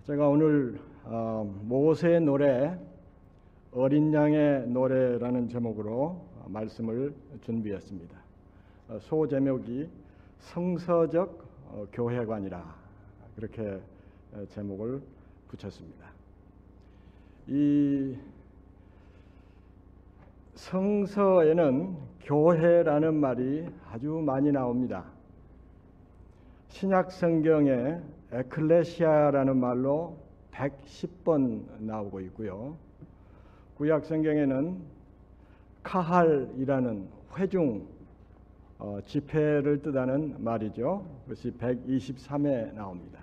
제가 오늘 모세의 노래, 어린 양의 노래라는 제목으로 말씀을 준비했습니다. 소제목이 성서적 교회관이라 그렇게 제목을 붙였습니다. 이 성서에는 교회라는 말이 아주 많이 나옵니다. 신약 성경에 에클레시아라는 말로 110번 나오고 있고요. 구약 성경에는 카할이라는 회중, 집회를 뜻하는 말이죠. 그것이 123회 나옵니다.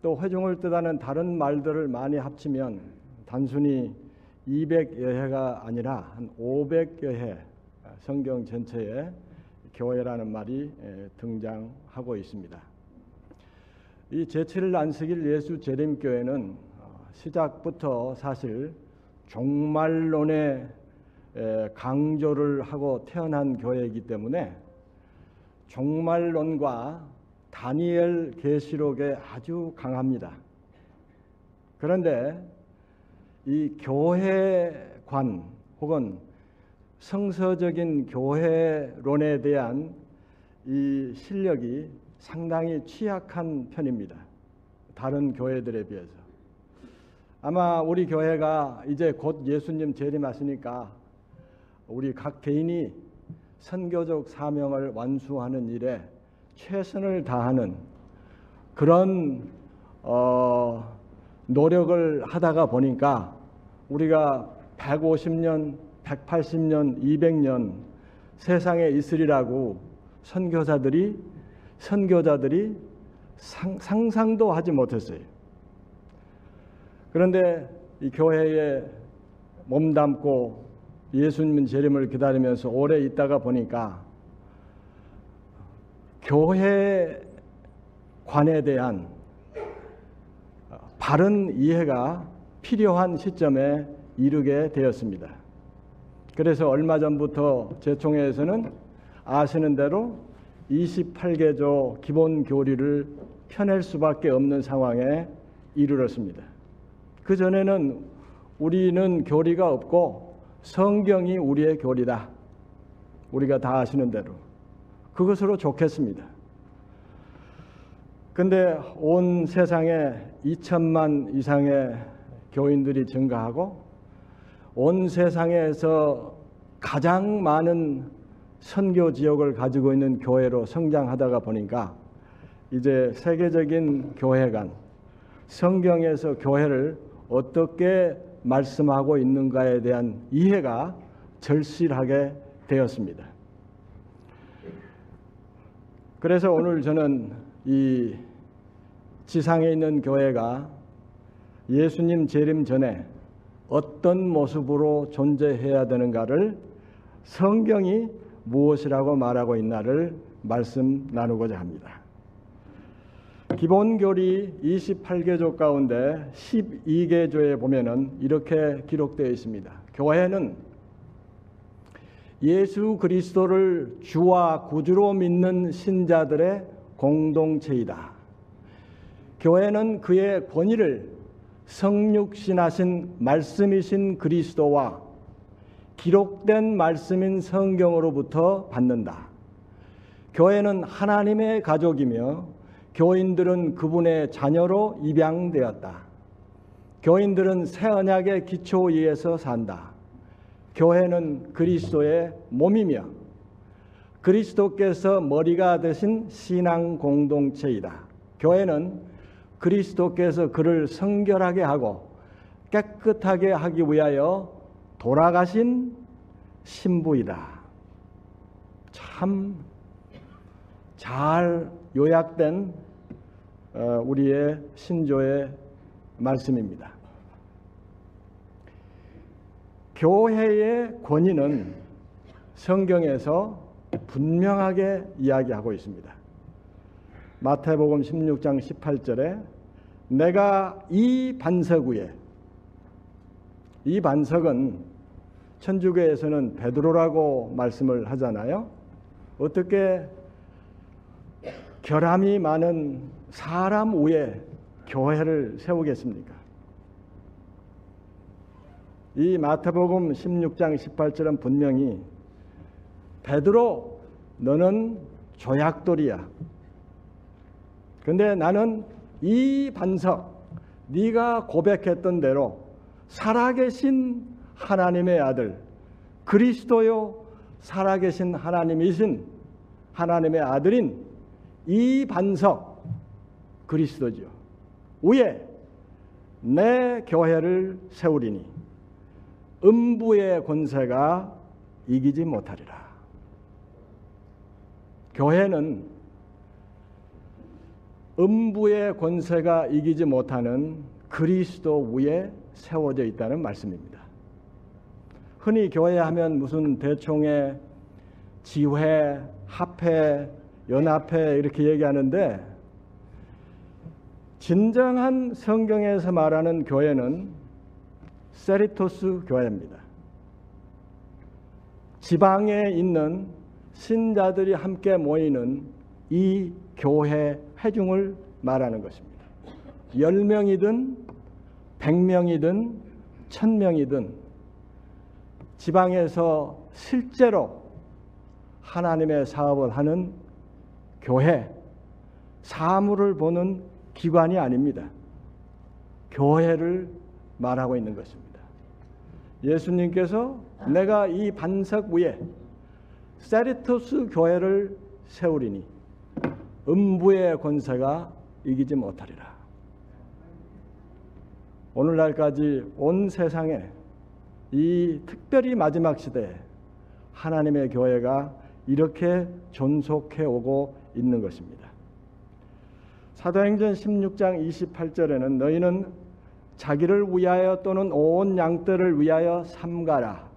또 회중을 뜻하는 다른 말들을 많이 합치면 단순히 200여회가 아니라 한 500여회 성경 전체에 교회라는 말이 등장하고 있습니다. 이 제7일 안식일 예수 재림교회는 시작부터 사실 종말론의 강조를 하고 태어난 교회이기 때문에 종말론과 다니엘 계시록에 아주 강합니다. 그런데 이 교회관 혹은 성서적인 교회론에 대한 이 실력이 상당히 취약한 편입니다. 다른 교회들에 비해서. 아마 우리 교회가 이제 곧 예수님 재림하시니까 우리 각 개인이 선교적 사명을 완수하는 일에 최선을 다하는 그런 노력을 하다가 보니까 우리가 150년, 180년, 200년 세상에 있으리라고 선교자들이 상상도 하지 못했어요. 그런데 이 교회에 몸담고 예수님 재림을 기다리면서 오래 있다가 보니까 교회관에 대한 바른 이해가 필요한 시점에 이르게 되었습니다. 그래서 얼마 전부터 제총회에서는 아시는 대로 28개조 기본 교리를 펴낼 수밖에 없는 상황에 이르렀습니다. 그 전에는 우리는 교리가 없고 성경이 우리의 교리다. 우리가 다 아시는 대로. 그것으로 좋겠습니다. 근데 온 세상에 2천만 이상의 교인들이 증가하고 온 세상에서 가장 많은 선교 지역을 가지고 있는 교회로 성장하다가 보니까 이제 세계적인 교회관, 성경에서 교회를 어떻게 말씀하고 있는가에 대한 이해가 절실하게 되었습니다. 그래서 오늘 저는 이 지상에 있는 교회가 예수님 재림 전에 어떤 모습으로 존재해야 되는가를 성경이 무엇이라고 말하고 있나를 말씀 나누고자 합니다. 기본교리 28개조 가운데 12개조에 보면은 이렇게 기록되어 있습니다. 교회는 예수 그리스도를 주와 구주로 믿는 신자들의 공동체이다. 교회는 그의 권위를 성육신하신 말씀이신 그리스도와 기록된 말씀인 성경으로부터 받는다. 교회는 하나님의 가족이며 교인들은 그분의 자녀로 입양되었다. 교인들은 새 언약의 기초 위에서 산다. 교회는 그리스도의 몸이며 그리스도께서 머리가 되신 신앙 공동체이다. 교회는 그리스도께서 그를 성결하게 하고 깨끗하게 하기 위하여 돌아가신 신부이다. 참 잘 요약된 우리의 신조의 말씀입니다. 교회의 권위는 성경에서 분명하게 이야기하고 있습니다. 마태복음 16장 18절에 내가 이 반석 위에, 이 반석은 천주교에서는 베드로라고 말씀을 하잖아요. 어떻게 결함이 많은 사람 위에 교회를 세우겠습니까? 이 마태복음 16장 18절은 분명히 베드로 너는 조약돌이야. 근데 나는 이 반석 네가 고백했던 대로 살아계신 하나님의 아들 그리스도요 살아계신 하나님이신 하나님의 아들인 이 반석 그리스도죠. 위에 내 교회를 세우리니 음부의 권세가 이기지 못하리라. 교회는 음부의 권세가 이기지 못하는 그리스도 위에 세워져 있다는 말씀입니다. 흔히 교회 하면 무슨 대총회, 지회, 합회, 연합회 이렇게 얘기하는데 진정한 성경에서 말하는 교회는 세리토스 교회입니다. 지방에 있는 신자들이 함께 모이는 이 교회 회중을 말하는 것입니다. 10명이든 100명이든 1000명이든 지방에서 실제로 하나님의 사업을 하는 교회, 사물을 보는 기관이 아닙니다. 교회를 말하고 있는 것입니다. 예수님께서 내가 이 반석 위에 세리토스 교회를 세우리니 음부의 권세가 이기지 못하리라. 오늘날까지 온 세상에 이 특별히 마지막 시대에 하나님의 교회가 이렇게 존속해 오고 있는 것입니다. 사도행전 16장 28절에는 너희는 자기를 위하여 또는 온 양떼를 위하여 삼가라.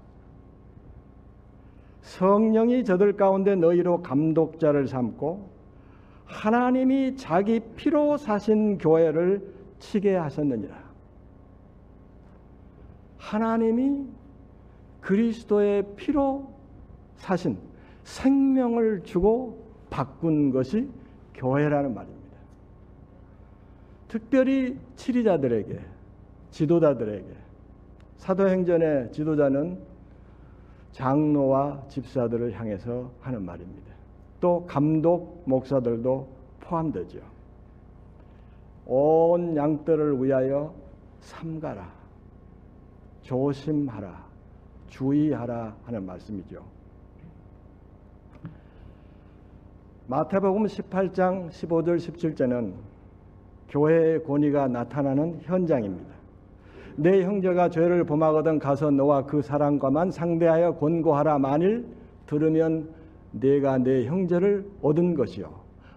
성령이 저들 가운데 너희로 감독자를 삼고 하나님이 자기 피로 사신 교회를 치게 하셨느니라. 하나님이 그리스도의 피로 사신 생명을 주고 바꾼 것이 교회라는 말입니다. 특별히 치리자들에게, 지도자들에게, 사도행전의 지도자는 장로와 집사들을 향해서 하는 말입니다. 또 감독, 목사들도 포함되죠. 온 양떼를 위하여 삼가라, 조심하라, 주의하라 하는 말씀이죠. 마태복음 18장 15절 17절은 교회의 권위가 나타나는 현장입니다. 내 형제가 죄를 범하거든 가서 너와 그 사람과만 상대하여 권고하라. 만일 들으면 내가 내 형제를 얻은 것이요,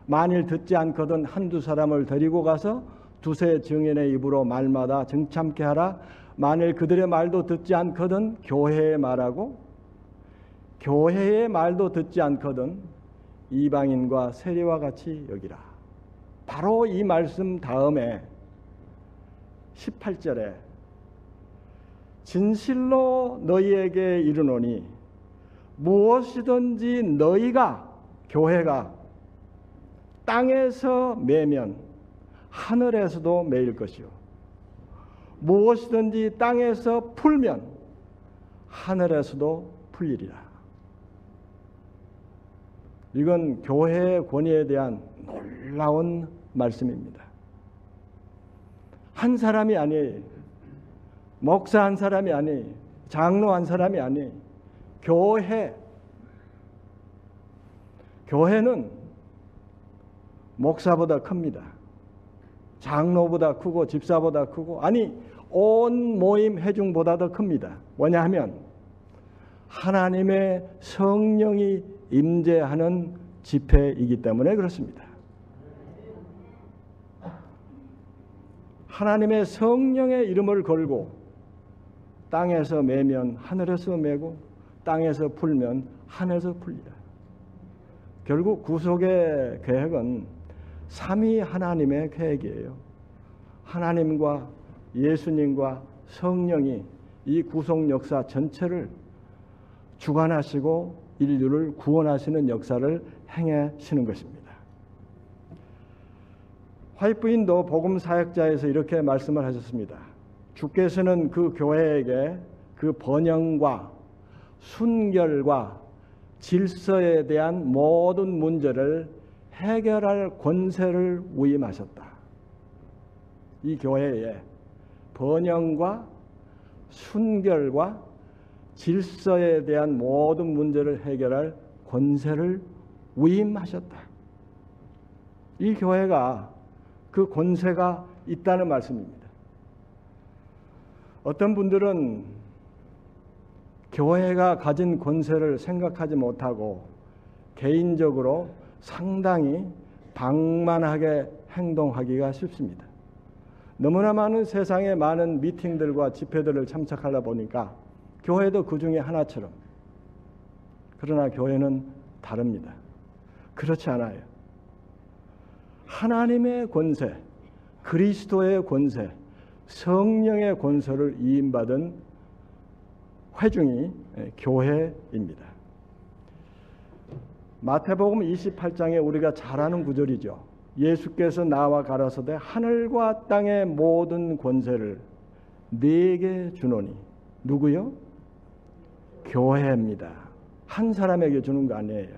만일 듣지 않거든 한두 사람을 데리고 가서 두세 증인의 입으로 말마다 정참케 하라. 만일 그들의 말도 듣지 않거든 교회의 말하고 교회의 말도 듣지 않거든 이방인과 세리와 같이 여기라. 바로 이 말씀 다음에 18절에 진실로 너희에게 이르노니 무엇이든지 너희가, 교회가 땅에서 매면 하늘에서도 매일 것이요, 무엇이든지 땅에서 풀면 하늘에서도 풀리리라. 이건 교회의 권위에 대한 놀라운 말씀입니다. 한 사람이 아니에요. 목사 한 사람이 아니에요. 장로 한 사람이 아니에요. 교회는 목사보다 큽니다. 장로보다 크고 집사보다 크고, 아니 온 모임 회중보다 더 큽니다. 뭐냐하면 하나님의 성령이 임재하는 집회이기 때문에 그렇습니다. 하나님의 성령의 이름을 걸고 땅에서 매면 하늘에서 매고 땅에서 풀면 하늘에서 풀리라. 결국 구속의 계획은 삼위 하나님의 계획이에요. 하나님과 예수님과 성령이 이 구속 역사 전체를 주관하시고 인류를 구원하시는 역사를 행하시는 것입니다. 화이트부인도 복음 사역자에서 이렇게 말씀을 하셨습니다. 주께서는 그 교회에게 그 번영과 순결과 질서에 대한 모든 문제를 해결할 권세를 위임하셨다. 이 교회에 번영과 순결과 질서에 대한 모든 문제를 해결할 권세를 위임하셨다. 이 교회가 그 권세가 있다는 말씀입니다. 어떤 분들은 교회가 가진 권세를 생각하지 못하고 개인적으로 상당히 방만하게 행동하기가 쉽습니다. 너무나 많은 세상의 많은 미팅들과 집회들을 참석하다 보니까 교회도 그 중에 하나처럼. 그러나 교회는 다릅니다. 그렇지 않아요. 하나님의 권세, 그리스도의 권세, 성령의 권세를 이임받은 회중이 교회입니다. 마태복음 28장에 우리가 잘 아는 구절이죠. 예수께서 나와 가라사대 하늘과 땅의 모든 권세를 네게 주노니. 누구요? 교회입니다. 한 사람에게 주는 거 아니에요.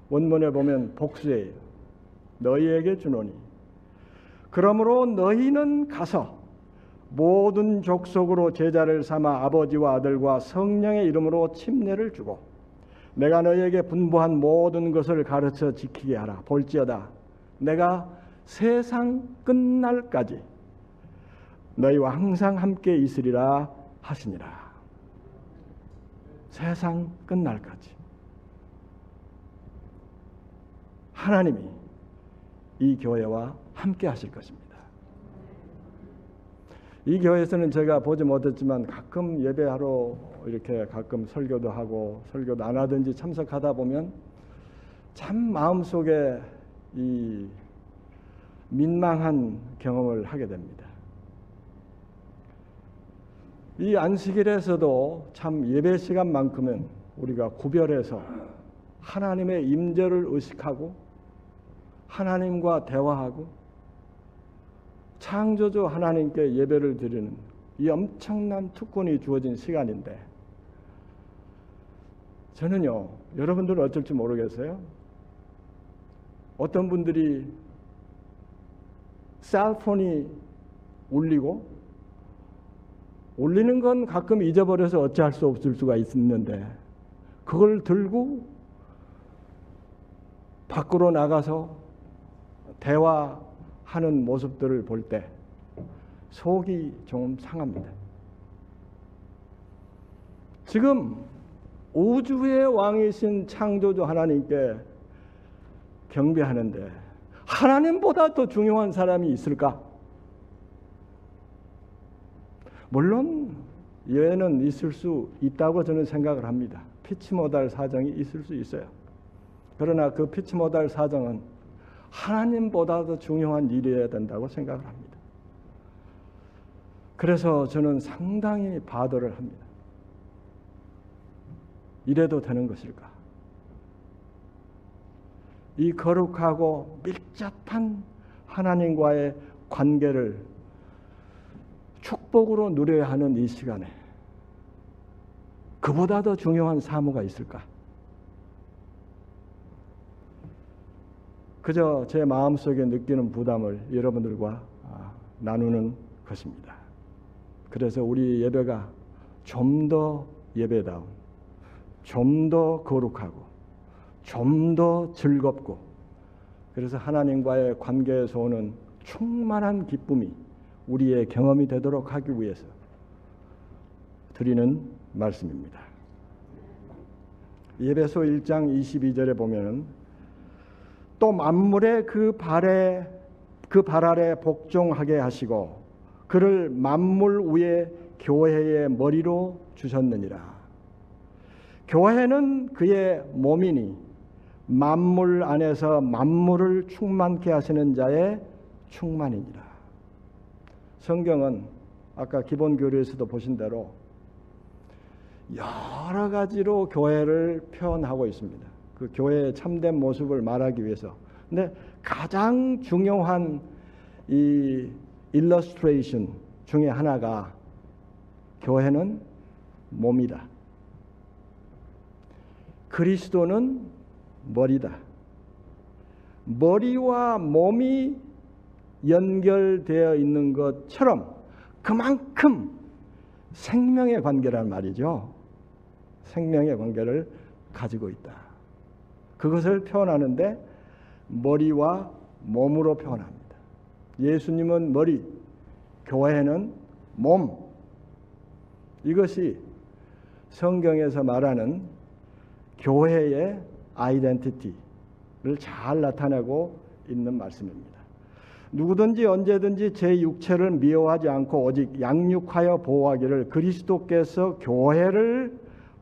원문에 보면 복수예요. 너희에게 주노니. 그러므로 너희는 가서 모든 족속으로 제자를 삼아 아버지와 아들과 성령의 이름으로 침례를 주고 내가 너희에게 분부한 모든 것을 가르쳐 지키게 하라. 볼지어다 내가 세상 끝날까지 너희와 항상 함께 있으리라 하시니라. 세상 끝날까지 하나님이 이 교회와 함께 하실 것입니다. 이 교회에서는 제가 보지 못했지만 가끔 예배하러 이렇게 가끔 설교도 하고 설교도 안 하든지 참석하다 보면 참 마음속에 이 민망한 경험을 하게 됩니다. 이 안식일에서도 참 예배 시간만큼은 우리가 구별해서 하나님의 임재를 의식하고 하나님과 대화하고 창조주 하나님께 예배를 드리는 이 엄청난 특권이 주어진 시간인데 저는요, 여러분들은 어쩔지 모르겠어요. 어떤 분들이 셀폰이 울리는 건 가끔 잊어버려서 어찌할 수 없을 수가 있는데 그걸 들고 밖으로 나가서 대화하는 모습들을 볼 때 속이 좀 상합니다. 지금 우주의 왕이신 창조주 하나님께 경배하는데 하나님보다 더 중요한 사람이 있을까? 물론 예외는 있을 수 있다고 저는 생각을 합니다. 피치 못할 사정이 있을 수 있어요. 그러나 그 피치 못할 사정은 하나님보다 더 중요한 일이어야 된다고 생각을 합니다. 그래서 저는 상당히 바더를 합니다. 이래도 되는 것일까? 이 거룩하고 밀접한 하나님과의 관계를 축복으로 누려야 하는 이 시간에 그보다 더 중요한 사무가 있을까? 그저 제 마음속에 느끼는 부담을 여러분들과 나누는 것입니다. 그래서 우리 예배가 좀 더 예배다운, 좀 더 거룩하고, 좀 더 즐겁고, 그래서 하나님과의 관계에서 오는 충만한 기쁨이 우리의 경험이 되도록 하기 위해서 드리는 말씀입니다. 에베소 1장 22절에 보면은 또 만물의 그 발 아래 복종하게 하시고 그를 만물 위에 교회의 머리로 주셨느니라. 교회는 그의 몸이니 만물 안에서 만물을 충만케 하시는 자의 충만이니라. 성경은 아까 기본 교리에서도 보신 대로 여러 가지로 교회를 표현하고 있습니다. 그 교회의 참된 모습을 말하기 위해서. 근데 가장 중요한 이 일러스트레이션 중에 하나가 교회는 몸이다. 그리스도는 머리다. 머리와 몸이 연결되어 있는 것처럼 그만큼 생명의 관계란 말이죠. 생명의 관계를 가지고 있다. 그것을 표현하는데 머리와 몸으로 표현합니다. 예수님은 머리, 교회는 몸. 이것이 성경에서 말하는 교회의 아이덴티티를 잘 나타내고 있는 말씀입니다. 누구든지 언제든지 제 육체를 미워하지 않고 오직 양육하여 보호하기를 그리스도께서 교회를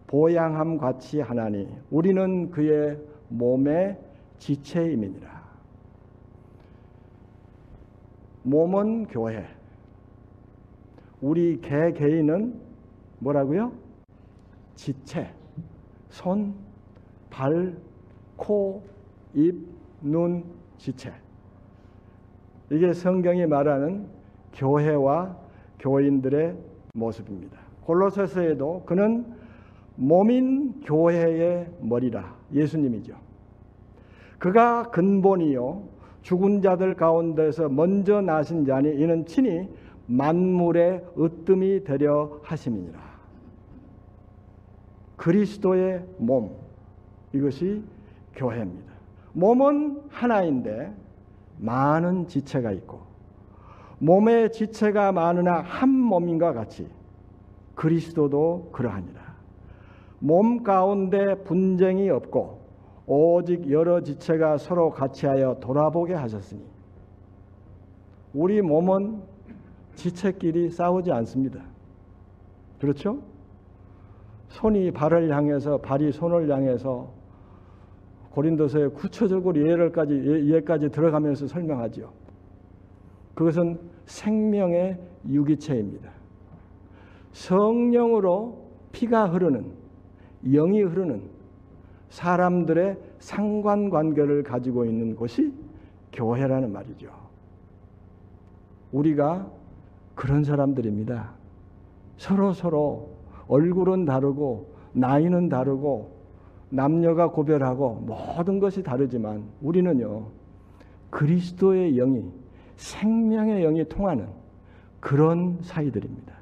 보양함 같이 하나니 우리는 그의 몸의 지체임이니라. 몸은 교회. 우리 개인은 뭐라고요? 지체. 손, 발, 코, 입, 눈, 지체. 이게 성경이 말하는 교회와 교인들의 모습입니다. 골로새서에도 그는 몸인 교회의 머리라. 예수님이죠. 그가 근본이요 죽은 자들 가운데서 먼저 나신 자니 이는 친히 만물의 으뜸이 되려 하심이니라. 그리스도의 몸, 이것이 교회입니다. 몸은 하나인데 많은 지체가 있고 몸의 지체가 많으나 한 몸인과 같이 그리스도도 그러하니라. 몸 가운데 분쟁이 없고 오직 여러 지체가 서로 같이하여 돌아보게 하셨으니 우리 몸은 지체끼리 싸우지 않습니다. 그렇죠? 손이 발을 향해서 발이 손을 향해서 고린도서에 구체적으로 예까지 들어가면서 설명하죠. 그것은 생명의 유기체입니다. 성령으로 피가 흐르는, 영이 흐르는 사람들의 상관관계를 가지고 있는 곳이 교회라는 말이죠. 우리가 그런 사람들입니다. 서로 얼굴은 다르고 나이는 다르고 남녀가 고별하고 모든 것이 다르지만 우리는요 그리스도의 영이 생명의 영이 통하는 그런 사이들입니다.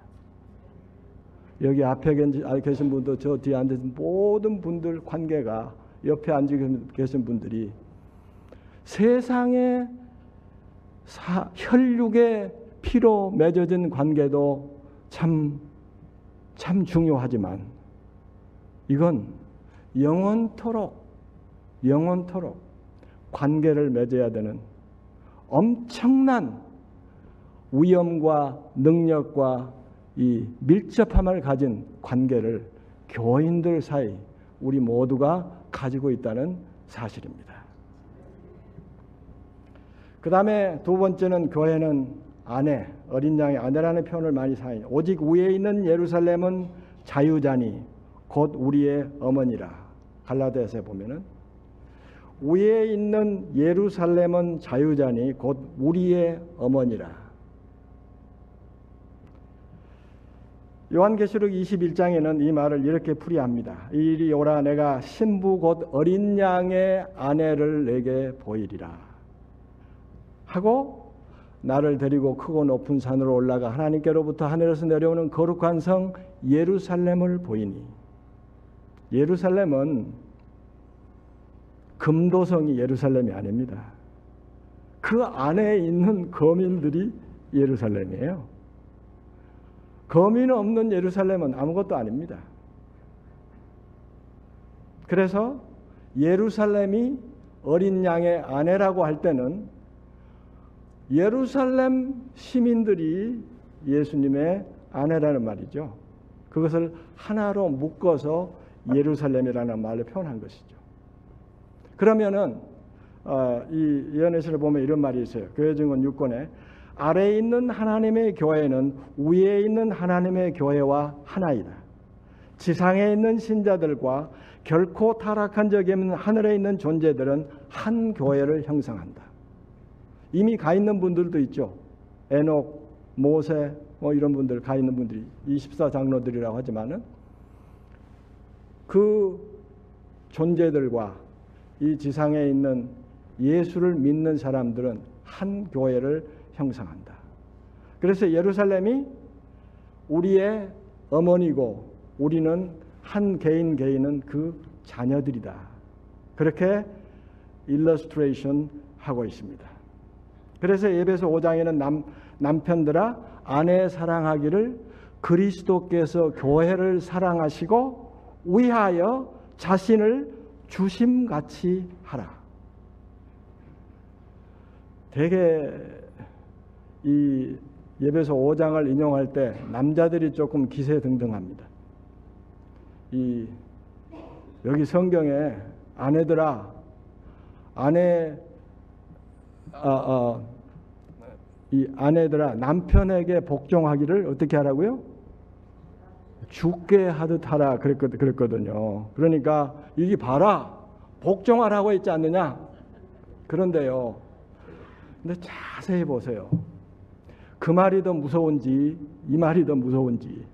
여기 앞에 계신 분도 저 뒤에 앉은 모든 분들 관계가 옆에 앉아 계신 분들이 세상의 혈육의 피로 맺어진 관계도 참 중요하지만 이건 영원토록 관계를 맺어야 되는 엄청난 위엄과 능력과 이 밀접함을 가진 관계를 교인들 사이 우리 모두가 가지고 있다는 사실입니다. 그 다음에 두 번째는 교회는 아내, 어린 양의 아내라는 표현을 많이 사용해요. 오직 위에 있는 예루살렘은 자유자니 곧 우리의 어머니라. 갈라디아서에 보면은 위에 있는 예루살렘은 자유자니 곧 우리의 어머니라. 요한계시록 21장에는 이 말을 이렇게 풀이합니다. 이리 오라 내가 신부 곧 어린 양의 아내를 내게 보이리라 하고 나를 데리고 크고 높은 산으로 올라가 하나님께로부터 하늘에서 내려오는 거룩한 성 예루살렘을 보이니 예루살렘은 금도성이 예루살렘이 아닙니다. 그 안에 있는 거민들이 예루살렘이에요. 거민 없는 예루살렘은 아무것도 아닙니다. 그래서 예루살렘이 어린 양의 아내라고 할 때는 예루살렘 시민들이 예수님의 아내라는 말이죠. 그것을 하나로 묶어서 예루살렘이라는 말로 표현한 것이죠. 그러면은 이 예언예시를 보면 이런 말이 있어요. 교회 증언 6권에 아래에 있는 하나님의 교회는 위에 있는 하나님의 교회와 하나이다. 지상에 있는 신자들과 결코 타락한 적이 없는 하늘에 있는 존재들은 한 교회를 형성한다. 이미 가 있는 분들도 있죠. 에녹, 모세 뭐 이런 분들 가 있는 분들이 24장로들이라고 하지만은 그 존재들과 이 지상에 있는 예수를 믿는 사람들은 한 교회를 형성한다. 그래서 예루살렘이 우리의 어머니고 우리는 한 개인 개인은 그 자녀들이다. 그렇게 일러스트레이션 하고 있습니다. 그래서 에베소 5장에는 남편들아 아내 사랑하기를 그리스도께서 교회를 사랑하시고 위하여 자신을 주심같이 하라. 되게 이 에베소 5장을 인용할 때 남자들이 조금 기세등등합니다. 여기 성경에 아내들아 이 아내들아 남편에게 복종하기를 어떻게 하라고요? 죽게 하듯 하라 그랬거든요. 그러니까 이게 봐라 복종하라고 했지 않느냐? 그런데요. 근데 자세히 보세요. 그 말이 더 무서운지 이 말이 더 무서운지.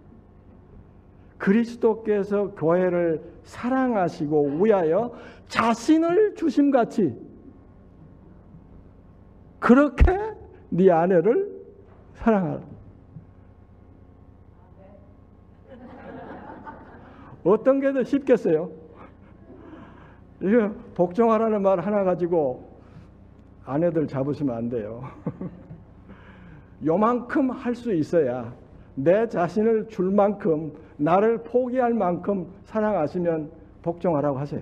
그리스도께서 교회를 사랑하시고 위하여 자신을 주심같이 그렇게 네 아내를 사랑하라. 어떤 게 더 쉽겠어요? 이거 복종하라는 말 하나 가지고 아내들 잡으시면 안 돼요. 요만큼 할 수 있어야 내 자신을 줄 만큼 나를 포기할 만큼 사랑하시면 복종하라고 하세요.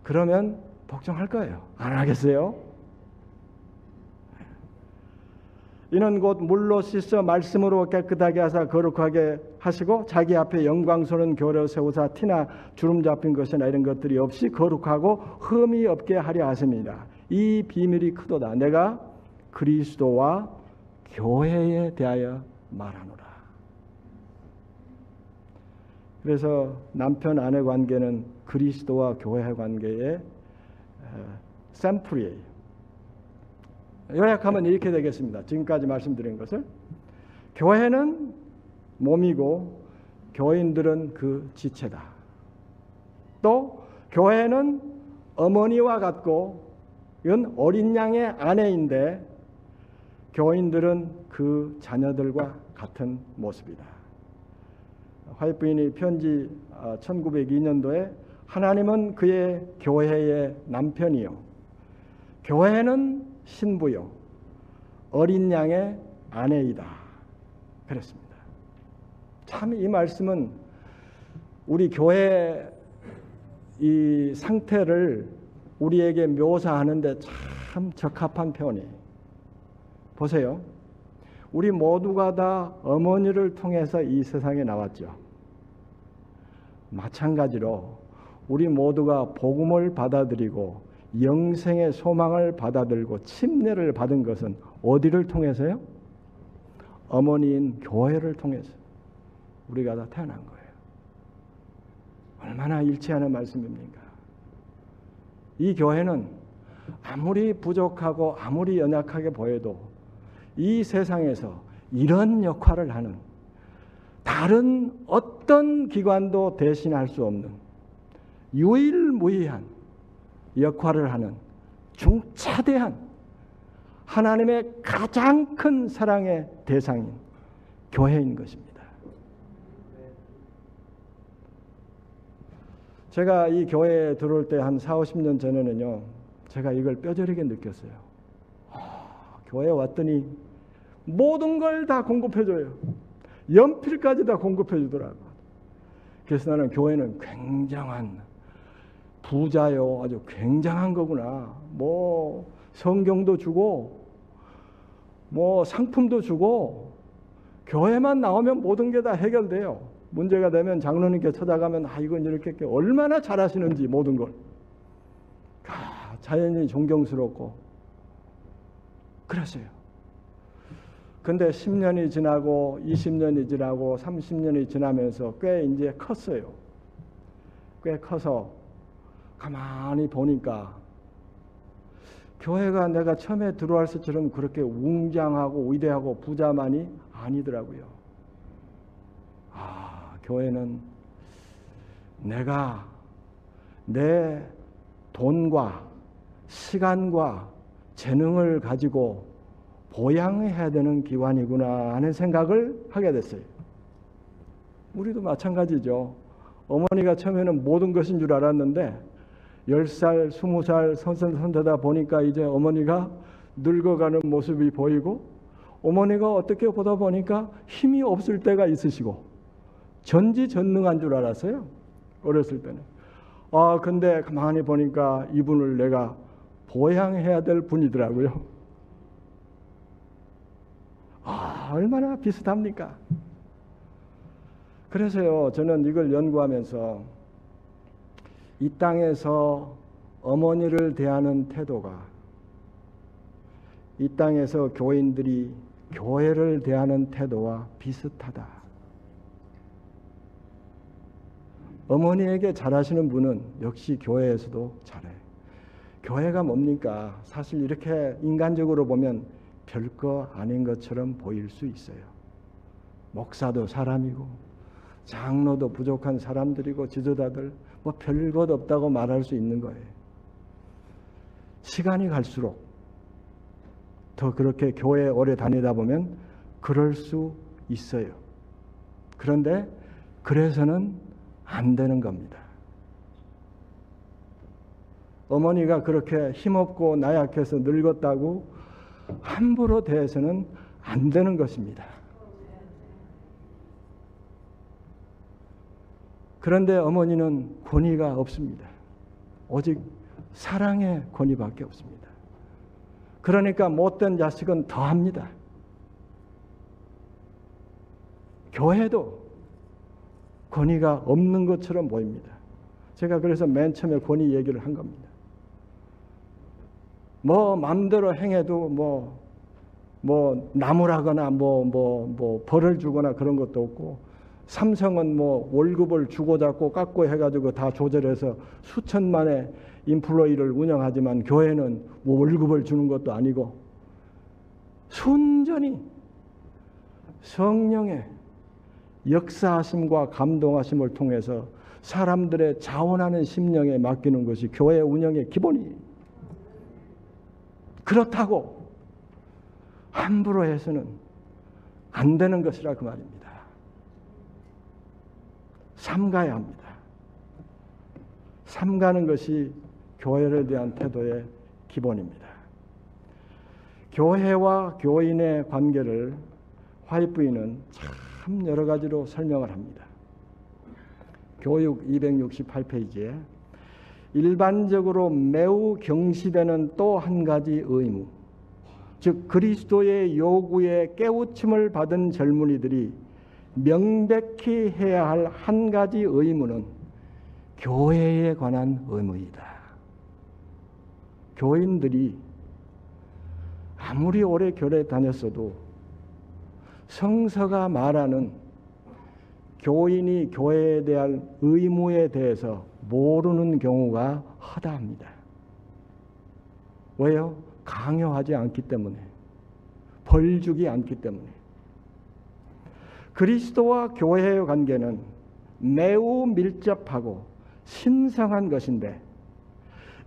그러면 복종할 거예요. 안 하겠어요? 이는 곧 물로 씻어 말씀으로 깨끗하게 하사 거룩하게 하시고 자기 앞에 영광스러운 교를 세우사 티나 주름 잡힌 것이나 이런 것들이 없이 거룩하고 흠이 없게 하려 하십니다. 이 비밀이 크도다. 내가 그리스도와 교회에 대하여 말하노라. 그래서 남편 아내 관계는 그리스도와 교회 관계의 샘플이에요. 요약하면 이렇게 되겠습니다. 지금까지 말씀드린 것을 교회는 몸이고 교인들은 그 지체다. 또 교회는 어머니와 같고 이건 어린 양의 아내인데 교인들은 그 자녀들과 같은 모습이다. 화이트 부인이 편지 1902년도에 하나님은 그의 교회의 남편이요 교회는 신부요 어린 양의 아내이다. 그랬습니다. 참 이 말씀은 우리 교회 이 상태를 우리에게 묘사하는데 참 적합한 표현이에요. 보세요. 우리 모두가 다 어머니를 통해서 이 세상에 나왔죠. 마찬가지로 우리 모두가 복음을 받아들이고 영생의 소망을 받아들고 침례를 받은 것은 어디를 통해서요? 어머니인 교회를 통해서 우리가 다 태어난 거예요. 얼마나 일치하는 말씀입니까? 이 교회는 아무리 부족하고 아무리 연약하게 보여도 이 세상에서 이런 역할을 하는 다른 어떤 기관도 대신할 수 없는 유일무이한 역할을 하는 중차대한 하나님의 가장 큰 사랑의 대상인 교회인 것입니다. 제가 이 교회에 들어올 때 한 40-50년 전에는요. 제가 이걸 뼈저리게 느꼈어요. 교회에 왔더니 모든 걸 다 공급해줘요. 연필까지 다 공급해주더라고요. 그래서 나는 교회는 굉장한 부자요. 아주 굉장한 거구나. 뭐 성경도 주고 뭐 상품도 주고 교회만 나오면 모든 게 다 해결돼요. 문제가 되면 장로님께 찾아가면 이건 이렇게 얼마나 잘하시는지 모든 걸. 자연히 존경스럽고 그랬어요. 근데 10년이 지나고 20년이 지나고 30년이 지나면서 꽤 이제 컸어요. 꽤 커서 가만히 보니까 교회가 내가 처음에 들어왔을 때처럼 그렇게 웅장하고 위대하고 부자만이 아니더라고요. 교회는 내가 내 돈과 시간과 재능을 가지고 보양해야 되는 기관이구나 하는 생각을 하게 됐어요. 우리도 마찬가지죠. 어머니가 처음에는 모든 것인 줄 알았는데 10살, 20살 선되다 보니까 이제 어머니가 늙어가는 모습이 보이고, 어머니가 어떻게 보다 보니까 힘이 없을 때가 있으시고 전지전능한 줄 알았어요. 어렸을 때는. 근데 가만히 보니까 이분을 내가 보양해야 될 분이더라고요. 얼마나 비슷합니까? 그래서요, 저는 이걸 연구하면서 이 땅에서 어머니를 대하는 태도가 이 땅에서 교인들이 교회를 대하는 태도와 비슷하다. 어머니에게 잘하시는 분은 역시 교회에서도 잘해요. 교회가 뭡니까? 사실 이렇게 인간적으로 보면 별거 아닌 것처럼 보일 수 있어요. 목사도 사람이고 장로도 부족한 사람들이고 지도자들 뭐 별것 없다고 말할 수 있는 거예요. 시간이 갈수록 더 그렇게 교회에 오래 다니다 보면 그럴 수 있어요. 그런데 그래서는 안 되는 겁니다. 어머니가 그렇게 힘없고 나약해서 늙었다고 함부로 대해서는 안 되는 것입니다. 그런데 어머니는 권위가 없습니다. 오직 사랑의 권위밖에 없습니다. 그러니까 못된 자식은 더합니다. 교회도 권위가 없는 것처럼 보입니다. 제가 그래서 맨 처음에 권위 얘기를 한 겁니다. 뭐 마음대로 행해도 뭐 나무라거나 뭐 벌을 주거나 그런 것도 없고, 삼성은 뭐 월급을 주고 잡고 깎고 해가지고 다 조절해서 수천만의 인플로이를 운영하지만 교회는 뭐 월급을 주는 것도 아니고 순전히 성령의 역사하심과 감동하심을 통해서 사람들의 자원하는 심령에 맡기는 것이 교회 운영의 기본이에요. 그렇다고 함부로 해서는 안 되는 것이라 그 말입니다. 삼가야 합니다. 삼가는 것이 교회에 대한 태도의 기본입니다. 교회와 교인의 관계를 화이트부인은 참 여러 가지로 설명을 합니다. 교육 268페이지에 일반적으로 매우 경시되는 또 한 가지 의무, 즉 그리스도의 요구에 깨우침을 받은 젊은이들이 명백히 해야 할 한 가지 의무는 교회에 관한 의무이다. 교인들이 아무리 오래 교회에 다녔어도 성서가 말하는 교인이 교회에 대한 의무에 대해서 모르는 경우가 허다합니다. 왜요? 강요하지 않기 때문에, 벌 주기 않기 때문에. 그리스도와 교회의 관계는 매우 밀접하고 신성한 것인데,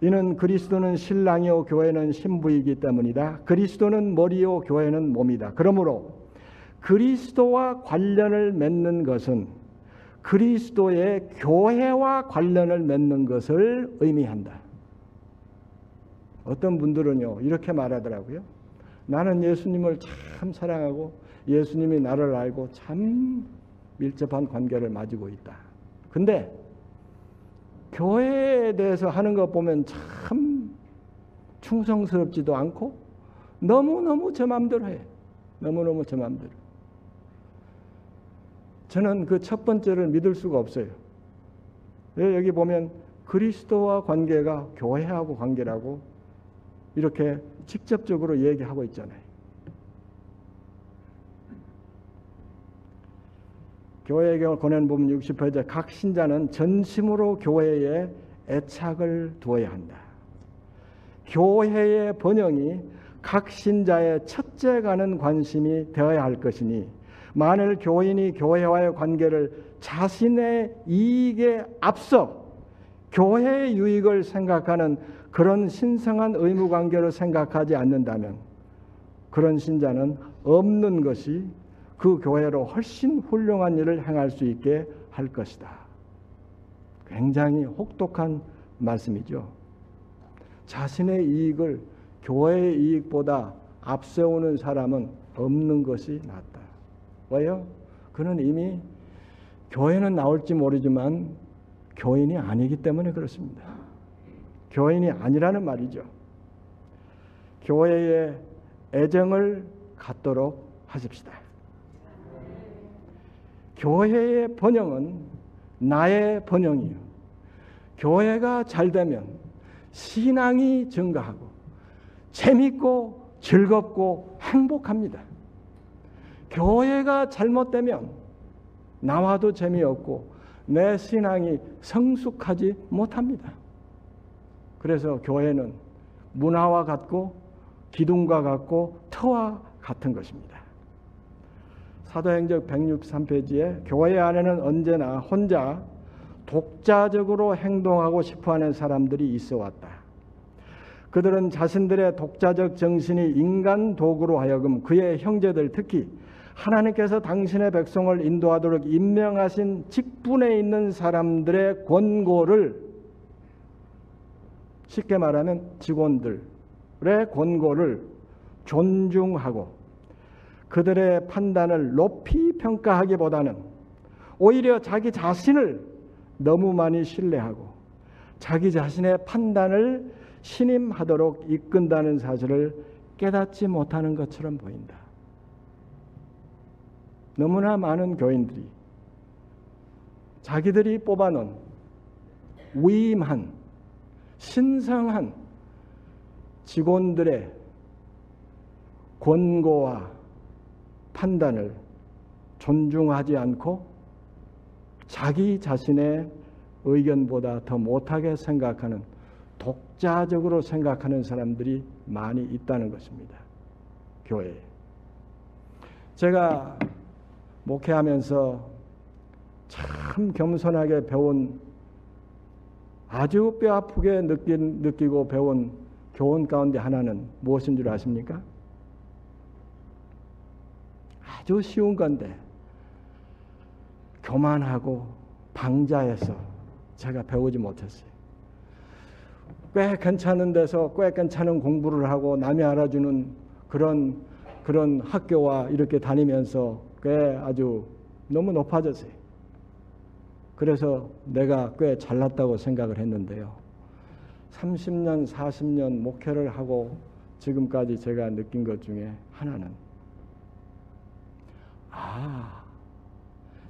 이는 그리스도는 신랑이요 교회는 신부이기 때문이다. 그리스도는 머리요 교회는 몸이다. 그러므로 그리스도와 관련을 맺는 것은 그리스도의 교회와 관련을 맺는 것을 의미한다. 어떤 분들은요 이렇게 말하더라고요. 나는 예수님을 참 사랑하고 예수님이 나를 알고 참 밀접한 관계를 가지고 있다. 근데 교회에 대해서 하는 것 보면 참 충성스럽지도 않고 너무너무 제 마음대로 해. 너무너무 제 마음대로. 저는 그 첫 번째를 믿을 수가 없어요. 여기 보면 그리스도와 관계가 교회하고 관계라고 이렇게 직접적으로 얘기하고 있잖아요. 교회의 경우 권해는 부분 60페이지에 각 신자는 전심으로 교회에 애착을 두어야 한다. 교회의 번영이 각 신자의 첫째 가는 관심이 되어야 할 것이니 만일 교인이 교회와의 관계를 자신의 이익에 앞서 교회의 유익을 생각하는 그런 신성한 의무관계로 생각하지 않는다면 그런 신자는 없는 것이 그 교회로 훨씬 훌륭한 일을 행할 수 있게 할 것이다. 굉장히 혹독한 말씀이죠. 자신의 이익을 교회의 이익보다 앞세우는 사람은 없는 것이 낫다. 왜요? 그는 이미 교회는 나올지 모르지만 교인이 아니기 때문에 그렇습니다. 교인이 아니라는 말이죠. 교회에 애정을 갖도록 하십시다. 교회의 번영은 나의 번영이요. 교회가 잘 되면 신앙이 증가하고 재밌고 즐겁고 행복합니다. 교회가 잘못되면 나와도 재미없고 내 신앙이 성숙하지 못합니다. 그래서 교회는 문화와 같고 기둥과 같고 터와 같은 것입니다. 사도행전 163페이지에 교회 안에는 언제나 혼자 독자적으로 행동하고 싶어하는 사람들이 있어 왔다. 그들은 자신들의 독자적 정신이 인간 도구로 하여금 그의 형제들 특히 하나님께서 당신의 백성을 인도하도록 임명하신 직분에 있는 사람들의 권고를 쉽게 말하면 직원들의 권고를 존중하고 그들의 판단을 높이 평가하기보다는 오히려 자기 자신을 너무 많이 신뢰하고 자기 자신의 판단을 신임하도록 이끈다는 사실을 깨닫지 못하는 것처럼 보인다. 너무나 많은 교인들이 자기들이 뽑아놓은 위임한 신성한 직원들의 권고와 판단을 존중하지 않고 자기 자신의 의견보다 더 못하게 생각하는 독자적으로 생각하는 사람들이 많이 있다는 것입니다. 교회에. 제가 목회하면서 참 겸손하게 배운 아주 뼈아프게 느끼고 배운 교훈 가운데 하나는 무엇인 줄 아십니까? 아주 쉬운 건데 교만하고 방자해서 제가 배우지 못했어요. 꽤 괜찮은 데서 꽤 괜찮은 공부를 하고 남이 알아주는 그런 학교와 이렇게 다니면서 꽤 아주 너무 높아졌어요. 그래서 내가 꽤 잘났다고 생각을 했는데요. 30년, 40년 목회를 하고 지금까지 제가 느낀 것 중에 하나는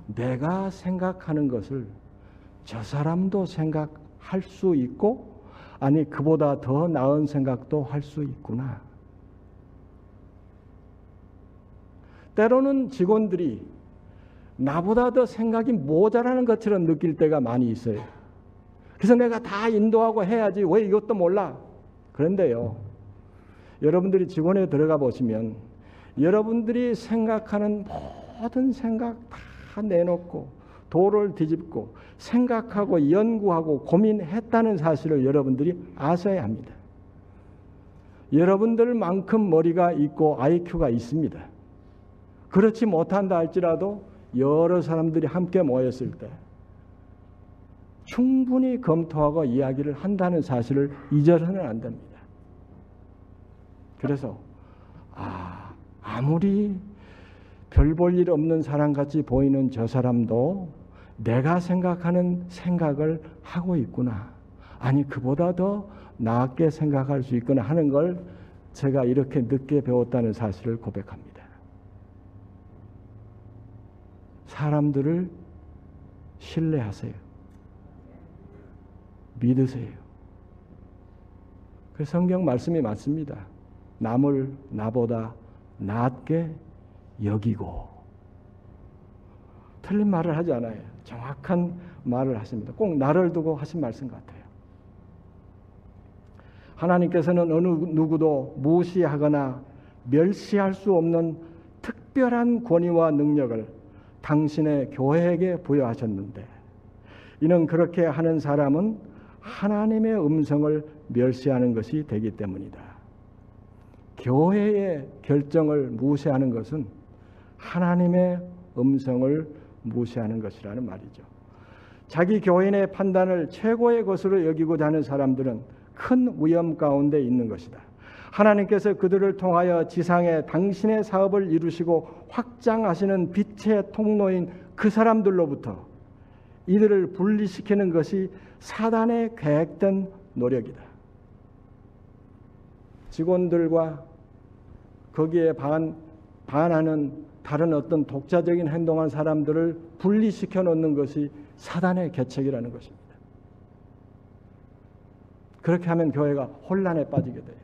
내가 생각하는 것을 저 사람도 생각할 수 있고 아니 그보다 더 나은 생각도 할 수 있구나. 때로는 직원들이 나보다 더 생각이 모자라는 것처럼 느낄 때가 많이 있어요. 그래서 내가 다 인도하고 해야지 왜 이것도 몰라? 그런데요. 여러분들이 직원에 들어가 보시면 여러분들이 생각하는 모든 생각 다 내놓고 도를 뒤집고 생각하고 연구하고 고민했다는 사실을 여러분들이 아셔야 합니다. 여러분들만큼 머리가 있고 IQ가 있습니다. 그렇지 못한다 할지라도 여러 사람들이 함께 모였을 때 충분히 검토하고 이야기를 한다는 사실을 잊어서는 안 됩니다. 그래서 아무리 별 볼 일 없는 사람같이 보이는 저 사람도 내가 생각하는 생각을 하고 있구나. 아니 그보다 더 나았게 생각할 수 있구나 하는 걸 제가 이렇게 늦게 배웠다는 사실을 고백합니다. 사람들을 신뢰하세요. 믿으세요. 그 성경 말씀이 맞습니다. 남을 나보다 낫게 여기고. 틀린 말을 하지 않아요. 정확한 말을 하십니다. 꼭 나를 두고 하신 말씀 같아요. 하나님께서는 어느 누구도 무시하거나 멸시할 수 없는 특별한 권위와 능력을 당신의 교회에게 부여하셨는데, 이는 그렇게 하는 사람은 하나님의 음성을 멸시하는 것이 되기 때문이다. 교회의 결정을 무시하는 것은 하나님의 음성을 무시하는 것이라는 말이죠. 자기 교인의 판단을 최고의 것으로 여기고자 하는 사람들은 큰 위험 가운데 있는 것이다. 하나님께서 그들을 통하여 지상에 당신의 사업을 이루시고 확장하시는 빛의 통로인 그 사람들로부터 이들을 분리시키는 것이 사단의 계획된 노력이다. 직원들과 거기에 반하는 다른 어떤 독자적인 행동한 사람들을 분리시켜 놓는 것이 사단의 계책이라는 것입니다. 그렇게 하면 교회가 혼란에 빠지게 돼요.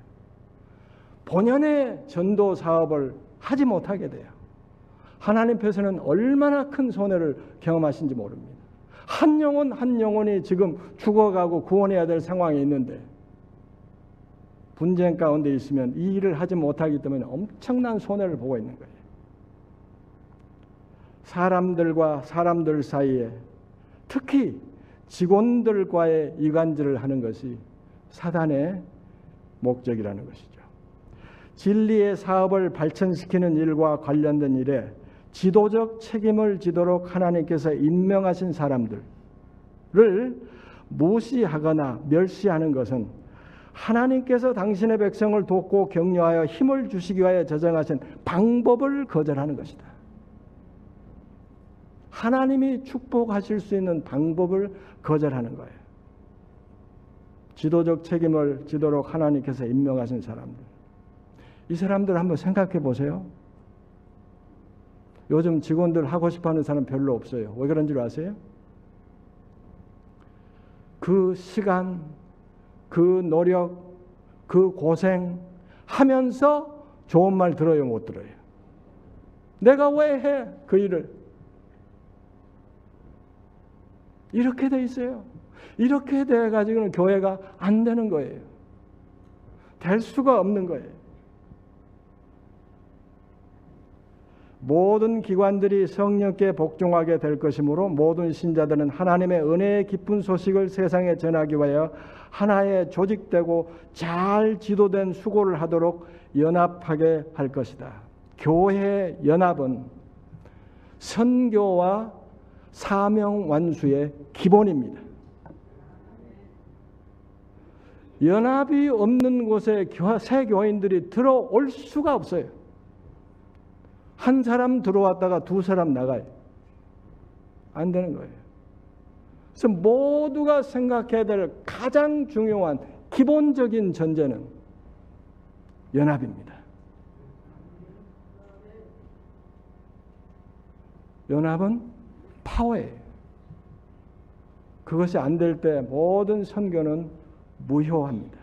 본연의 전도 사업을 하지 못하게 돼요. 하나님께서는 얼마나 큰 손해를 경험하신지 모릅니다. 한 영혼 한 영혼이 지금 죽어가고 구원해야 될 상황에 있는데 분쟁 가운데 있으면 이 일을 하지 못하기 때문에 엄청난 손해를 보고 있는 거예요. 사람들과 사람들 사이에, 특히 직원들과의 이간질을 하는 것이 사단의 목적이라는 것이죠. 진리의 사업을 발전시키는 일과 관련된 일에 지도적 책임을 지도록 하나님께서 임명하신 사람들을 무시하거나 멸시하는 것은 하나님께서 당신의 백성을 돕고 격려하여 힘을 주시기 위하여 제정하신 방법을 거절하는 것이다. 하나님이 축복하실 수 있는 방법을 거절하는 거예요. 지도적 책임을 지도록 하나님께서 임명하신 사람들, 이 사람들 한번 생각해 보세요. 요즘 직원들 하고 싶어하는 사람 별로 없어요. 왜 그런 줄 아세요? 그 시간, 그 노력, 그 고생 하면서 좋은 말 들어요, 못 들어요? 내가 왜 해? 그 일을. 이렇게 돼 있어요. 이렇게 돼 가지고는 교회가 안 되는 거예요. 될 수가 없는 거예요. 모든 기관들이 성령께 복종하게 될 것이므로 모든 신자들은 하나님의 은혜의 기쁜 소식을 세상에 전하기 위하여 하나의 조직되고 잘 지도된 수고를 하도록 연합하게 할 것이다. 교회의 연합은 선교와 사명 완수의 기본입니다. 연합이 없는 곳에 새 교인들이 들어올 수가 없어요. 한 사람 들어왔다가 두 사람 나가요. 안 되는 거예요. 그래서 모두가 생각해야 될 가장 중요한 기본적인 전제는 연합입니다. 연합은 파워예요. 그것이 안 될 때 모든 선교는 무효합니다.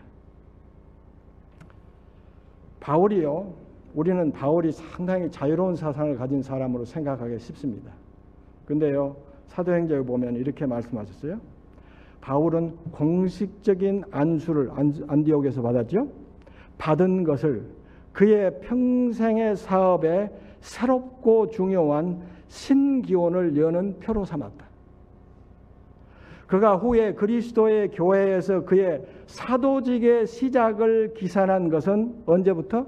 바울이요, 우리는 바울이 상당히 자유로운 사상을 가진 사람으로 생각하기 쉽습니다. 근데요, 사도행전에 보면 이렇게 말씀하셨어요. 바울은 공식적인 안수를 안디옥에서 받았죠. 받은 것을 그의 평생의 사업에 새롭고 중요한 신기원을 여는 표로 삼았다. 그가 후에 그리스도의 교회에서 그의 사도직의 시작을 기산한 것은 언제부터?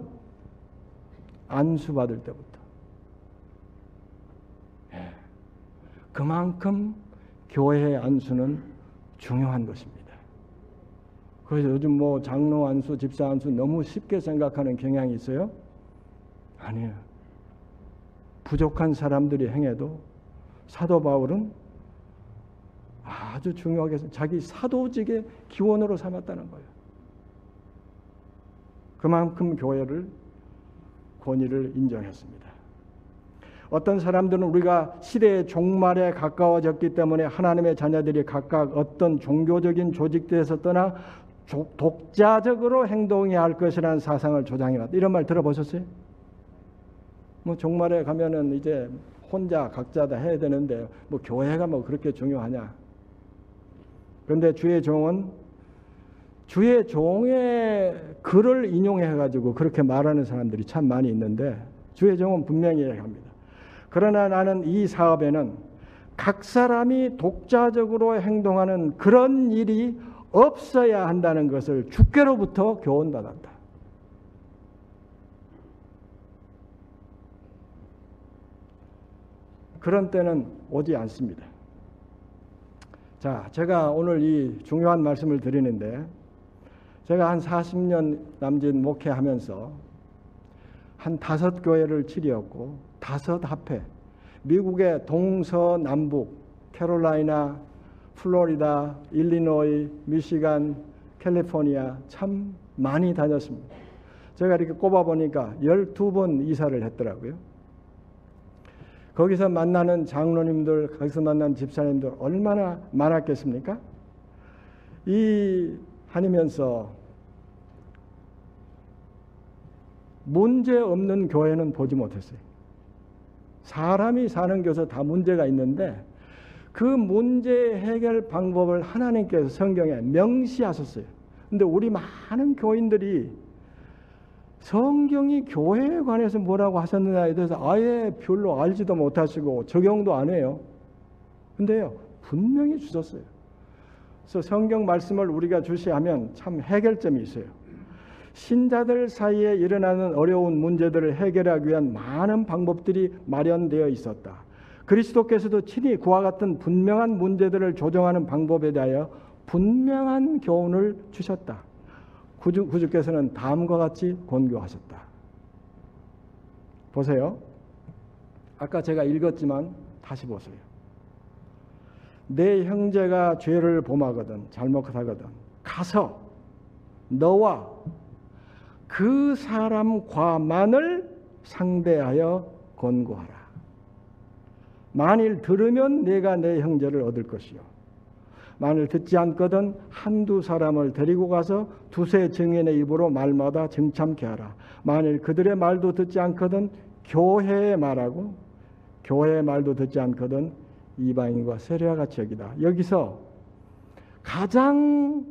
안수받을 때부터. 그만큼 교회의 안수는 중요한 것입니다. 그래서 요즘 장로 안수, 집사 안수 너무 쉽게 생각하는 경향이 있어요? 아니에요. 부족한 사람들이 행해도 사도 바울은 아주 중요하게 자기 사도직의 기원으로 삼았다는 거예요. 그만큼 교회를 권위를 인정했습니다. 어떤 사람들은 우리가 시대의 종말에 가까워졌기 때문에 하나님의 자녀들이 각각 어떤 종교적인 조직들에서 떠나 독자적으로 행동해야 할 것이라는 사상을 조장해왔다. 이런 말 들어보셨어요? 종말에 가면은 이제 혼자 각자 다 해야 되는데 교회가 그렇게 중요하냐? 그런데 주의 종은 주의 종의 글을 인용해가지고 그렇게 말하는 사람들이 참 많이 있는데 주의 종은 분명히 얘기합니다. 그러나 나는 이 사업에는 각 사람이 독자적으로 행동하는 그런 일이 없어야 한다는 것을 주께로부터 교훈받았다. 그런 때는 오지 않습니다. 자, 제가 오늘 이 중요한 말씀을 드리는데 제가 한 40년 남짓 목회하면서 한 5교회를 치리었고 5합회, 미국의 동서남북, 캐롤라이나, 플로리다, 일리노이, 미시간, 캘리포니아 참 많이 다녔습니다. 제가 이렇게 꼽아보니까 12번 이사를 했더라고요. 거기서 만나는 장로님들, 거기서 만난 집사님들 얼마나 많았겠습니까? 다니면서 문제 없는 교회는 보지 못했어요. 사람이 사는 곳에 다 문제가 있는데 그 문제 해결 방법을 하나님께서 성경에 명시하셨어요. 근데 우리 많은 교인들이 성경이 교회에 관해서 뭐라고 하셨느냐에 대해서 아예 별로 알지도 못하시고 적용도 안 해요. 근데요, 분명히 주셨어요. 그래서 성경 말씀을 우리가 주시하면 참 해결점이 있어요. 신자들 사이에 일어나는 어려운 문제들을 해결하기 위한 많은 방법들이 마련되어 있었다. 그리스도께서도 친히 그와 같은 분명한 문제들을 조정하는 방법에 대하여 분명한 교훈을 주셨다. 구주께서는 다음과 같이 권고하셨다. 보세요. 아까 제가 읽었지만 다시 보세요. 내 형제가 죄를 범하거든 잘못하거든 가서 너와 그 사람과만을 상대하여 권고하라. 만일 들으면 내가 내 형제를 얻을 것이요 만일 듣지 않거든 한두 사람을 데리고 가서 두세 증인의 입으로 말마다 정참케 하라. 만일 그들의 말도 듣지 않거든 교회의 말하고 교회의 말도 듣지 않거든 이방인과 세례와 같이 여기다. 여기서 가장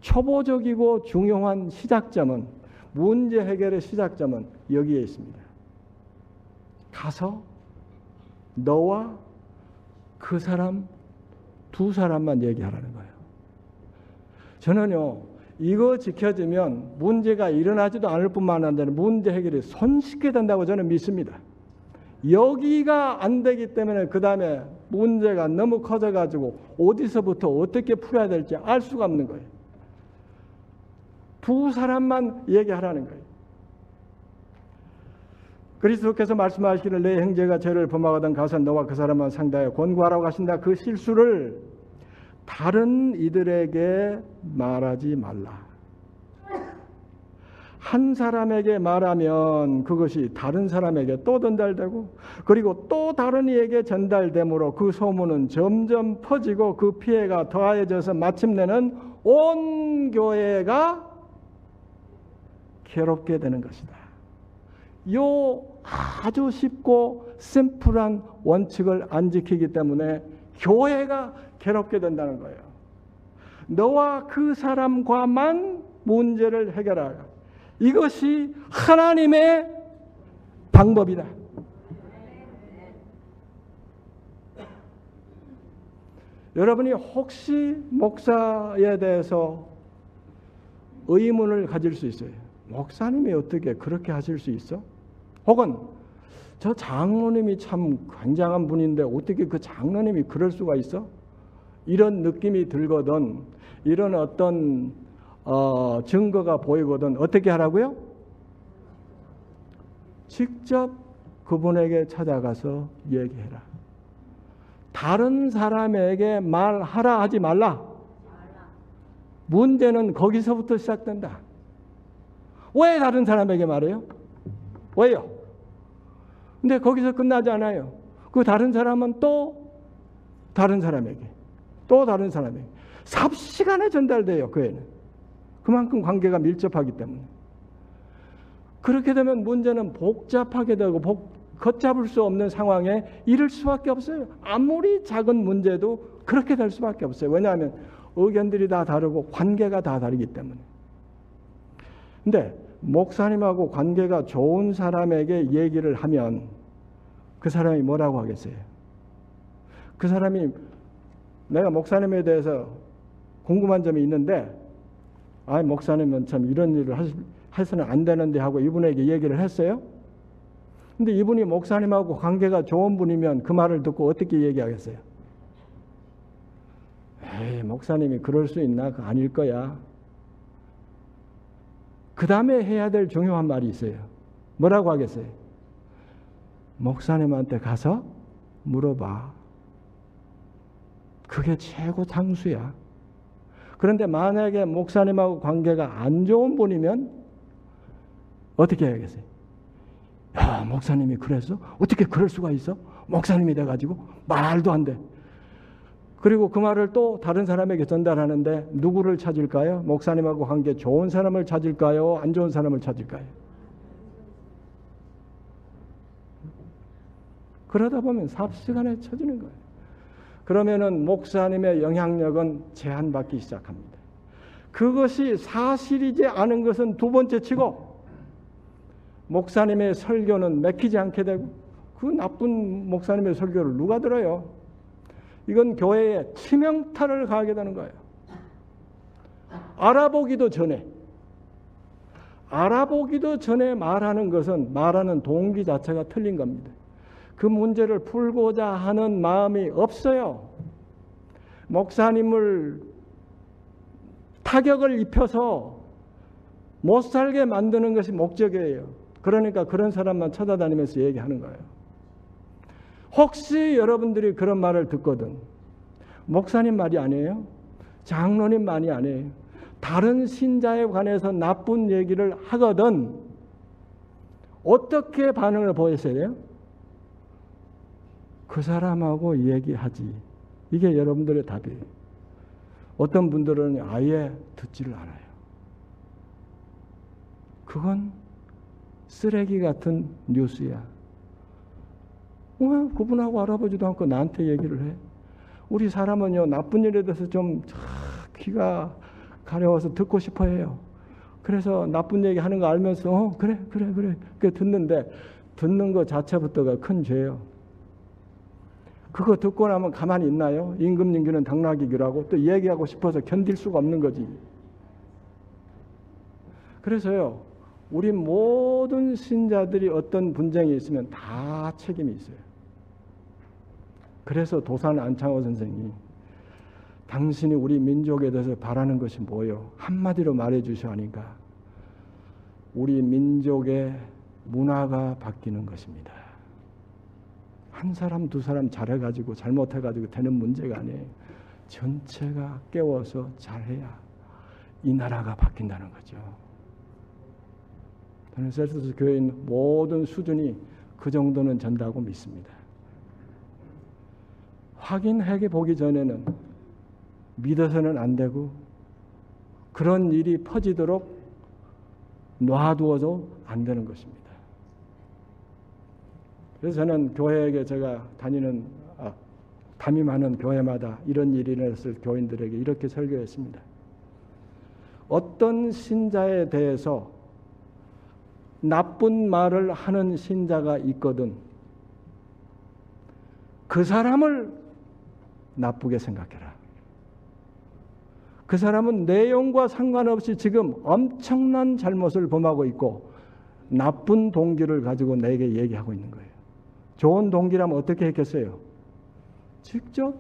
초보적이고 중요한 시작점은 문제 해결의 시작점은 여기에 있습니다. 가서 너와 그 사람 두 사람만 얘기하라는 거예요. 저는요, 이거 지켜지면 문제가 일어나지도 않을 뿐만 아니라 문제 해결이 손쉽게 된다고 저는 믿습니다. 여기가 안 되기 때문에 그 다음에 문제가 너무 커져가지고 어디서부터 어떻게 풀어야 될지 알 수가 없는 거예요. 두 사람만 얘기하라는 거예요. 그리스도께서 말씀하시기를 내 형제가 죄를 범하거든 가서 너와 그 사람만 상대하여 권고하라고 하신다. 그 실수를 다른 이들에게 말하지 말라. 한 사람에게 말하면 그것이 다른 사람에게 또 전달되고 그리고 또 다른 이에게 전달되므로 그 소문은 점점 퍼지고 그 피해가 더해져서 마침내는 온 교회가 괴롭게 되는 것이다. 요 아주 쉽고 심플한 원칙을 안 지키기 때문에 교회가 괴롭게 된다는 거예요. 너와 그 사람과만 문제를 해결하라. 이것이 하나님의 방법이다. 여러분이 혹시 목사에 대해서 의문을 가질 수 있어요. 목사님이 어떻게 그렇게 하실 수 있어? 혹은 저 장로님이 참 굉장한 분인데 어떻게 그 장로님이 그럴 수가 있어? 이런 느낌이 들거든, 이런 어떤 증거가 보이거든 어떻게 하라고요? 직접 그분에게 찾아가서 얘기해라. 다른 사람에게 말하라 하지 말라. 문제는 거기서부터 시작된다. 왜 다른 사람에게 말해요? 왜요? 근데 거기서 끝나지 않아요. 그 다른 사람은 또 다른 사람에게, 또 다른 사람에게 삽시간에 전달돼요. 그 애는 그만큼 관계가 밀접하기 때문에. 그렇게 되면 문제는 복잡하게 되고 걷잡을 수 없는 상황에 이를 수밖에 없어요. 아무리 작은 문제도 그렇게 될 수밖에 없어요. 왜냐하면 의견들이 다 다르고 관계가 다 다르기 때문에. 근데 목사님하고 관계가 좋은 사람에게 얘기를 하면 그 사람이 뭐라고 하겠어요? 그 사람이 내가 목사님에 대해서 궁금한 점이 있는데 목사님은 참 이런 일을 해서는 안 되는데 하고 이분에게 얘기를 했어요. 근데 이분이 목사님하고 관계가 좋은 분이면 그 말을 듣고 어떻게 얘기하겠어요? 목사님이 그럴 수 있나? 그거 아닐 거야. 그 다음에 해야 될 중요한 말이 있어요. 뭐라고 하겠어요? 목사님한테 가서 물어봐. 그게 최고 장수야. 그런데 만약에 목사님하고 관계가 안 좋은 분이면 어떻게 해야겠어요? 야, 목사님이 그랬어? 어떻게 그럴 수가 있어? 목사님이 돼가지고 말도 안 돼. 그리고 그 말을 또 다른 사람에게 전달하는데 누구를 찾을까요? 목사님하고 관계 좋은 사람을 찾을까요? 안 좋은 사람을 찾을까요? 그러다 보면 삽시간에 쳐지는 거예요. 그러면은 목사님의 영향력은 제한받기 시작합니다. 그것이 사실이지 않은 것은 두 번째 치고 목사님의 설교는 맥히지 않게 되고 그 나쁜 목사님의 설교를 누가 들어요? 이건 교회에 치명타를 가하게 되는 거예요. 알아보기도 전에 말하는 것은 말하는 동기 자체가 틀린 겁니다. 그 문제를 풀고자 하는 마음이 없어요. 목사님을 타격을 입혀서 못 살게 만드는 것이 목적이에요. 그러니까 그런 사람만 찾아다니면서 얘기하는 거예요. 혹시 여러분들이 그런 말을 듣거든, 목사님 말이 아니에요? 장로님 말이 아니에요? 다른 신자에 관해서 나쁜 얘기를 하거든 어떻게 반응을 보였어야 돼요? 그 사람하고 얘기하지. 이게 여러분들의 답이에요. 어떤 분들은 아예 듣지를 않아요. 그건 쓰레기 같은 뉴스야. 왜 그분하고 알아보지도 않고 나한테 얘기를 해? 우리 사람은요, 나쁜 일에 대해서 좀 귀가 가려워서 듣고 싶어 해요. 그래서 나쁜 얘기 하는 거 알면서 그래 그 듣는데 듣는 거 자체부터가 큰 죄예요. 그거 듣고 나면 가만히 있나요? 임금님기는 당나귀기라고 또 얘기하고 싶어서 견딜 수가 없는 거지. 그래서요, 우리 모든 신자들이 어떤 분쟁이 있으면 다 책임이 있어요. 그래서 도산 안창호 선생이 당신이 우리 민족에 대해서 바라는 것이 뭐요? 한마디로 말해주셔 하니까 우리 민족의 문화가 바뀌는 것입니다. 한 사람 두 사람 잘해가지고 잘못해가지고 되는 문제가 아니에요. 전체가 깨워서 잘해야 이 나라가 바뀐다는 거죠. 저는 셀서스 교회인 모든 수준이 그 정도는 전다고 믿습니다. 확인해 보기 전에는 믿어서는 안 되고 그런 일이 퍼지도록 놔두어도 안 되는 것입니다. 그래서 저는 교회에게 제가 담임하는 교회마다 이런 일이 일어났을 교인들에게 이렇게 설교했습니다. 어떤 신자에 대해서 나쁜 말을 하는 신자가 있거든 그 사람을 나쁘게 생각해라. 그 사람은 내용과 상관없이 지금 엄청난 잘못을 범하고 있고 나쁜 동기를 가지고 내게 얘기하고 있는 거예요. 좋은 동기라면 어떻게 했겠어요? 직접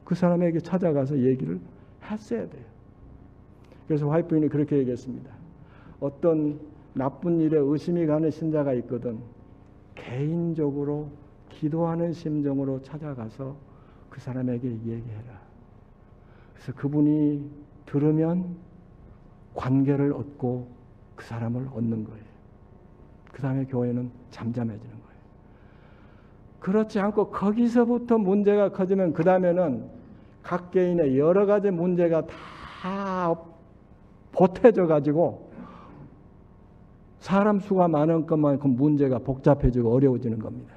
그 사람에게 찾아가서 얘기를 했어야 돼요. 그래서 화이트 부인이 그렇게 얘기했습니다. 어떤 나쁜 일에 의심이 가는 신자가 있거든 개인적으로 기도하는 심정으로 찾아가서 그 사람에게 얘기해라. 그래서 그분이 들으면 관계를 얻고 그 사람을 얻는 거예요. 그 다음에 교회는 잠잠해지는 거예요. 그렇지 않고 거기서부터 문제가 커지면 그 다음에는 각 개인의 여러 가지 문제가 다 보태져 가지고 사람 수가 많은 것만큼 문제가 복잡해지고 어려워지는 겁니다.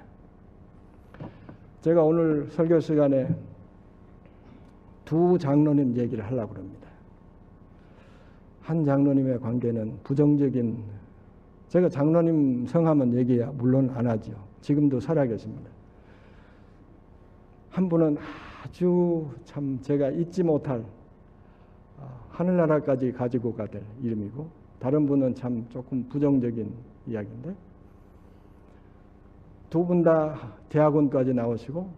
제가 오늘 설교 시간에 두 장로님 얘기를 하려고 합니다. 한 장로님의 관계는 부정적인, 제가 장로님 성함은 얘기 물론 안 하죠. 지금도 살아계십니다. 한 분은 아주 참 제가 잊지 못할 하늘나라까지 가지고 가될 이름이고, 다른 분은 참 조금 부정적인 이야기인데, 두 분 다 대학원까지 나오시고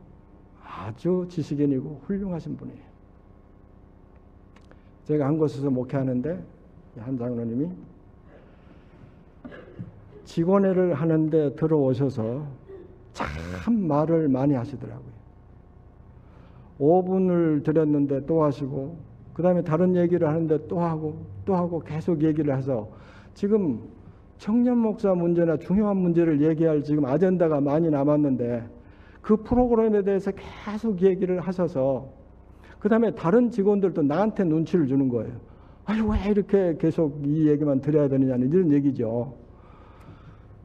아주 지식인이고 훌륭하신 분이에요. 제가 한 곳에서 목회하는데 한 장로님이 직원회를 하는데 들어오셔서 참 말을 많이 하시더라고요. 5분을 드렸는데 또 하시고, 그 다음에 다른 얘기를 하는데 또 하고 계속 얘기를 해서 지금 청년 목사 문제나 중요한 문제를 얘기할 지금 아젠다가 많이 남았는데 그 프로그램에 대해서 계속 얘기를 하셔서, 그 다음에 다른 직원들도 나한테 눈치를 주는 거예요. 아니 왜 이렇게 계속 이 얘기만 드려야 되느냐는 이런 얘기죠.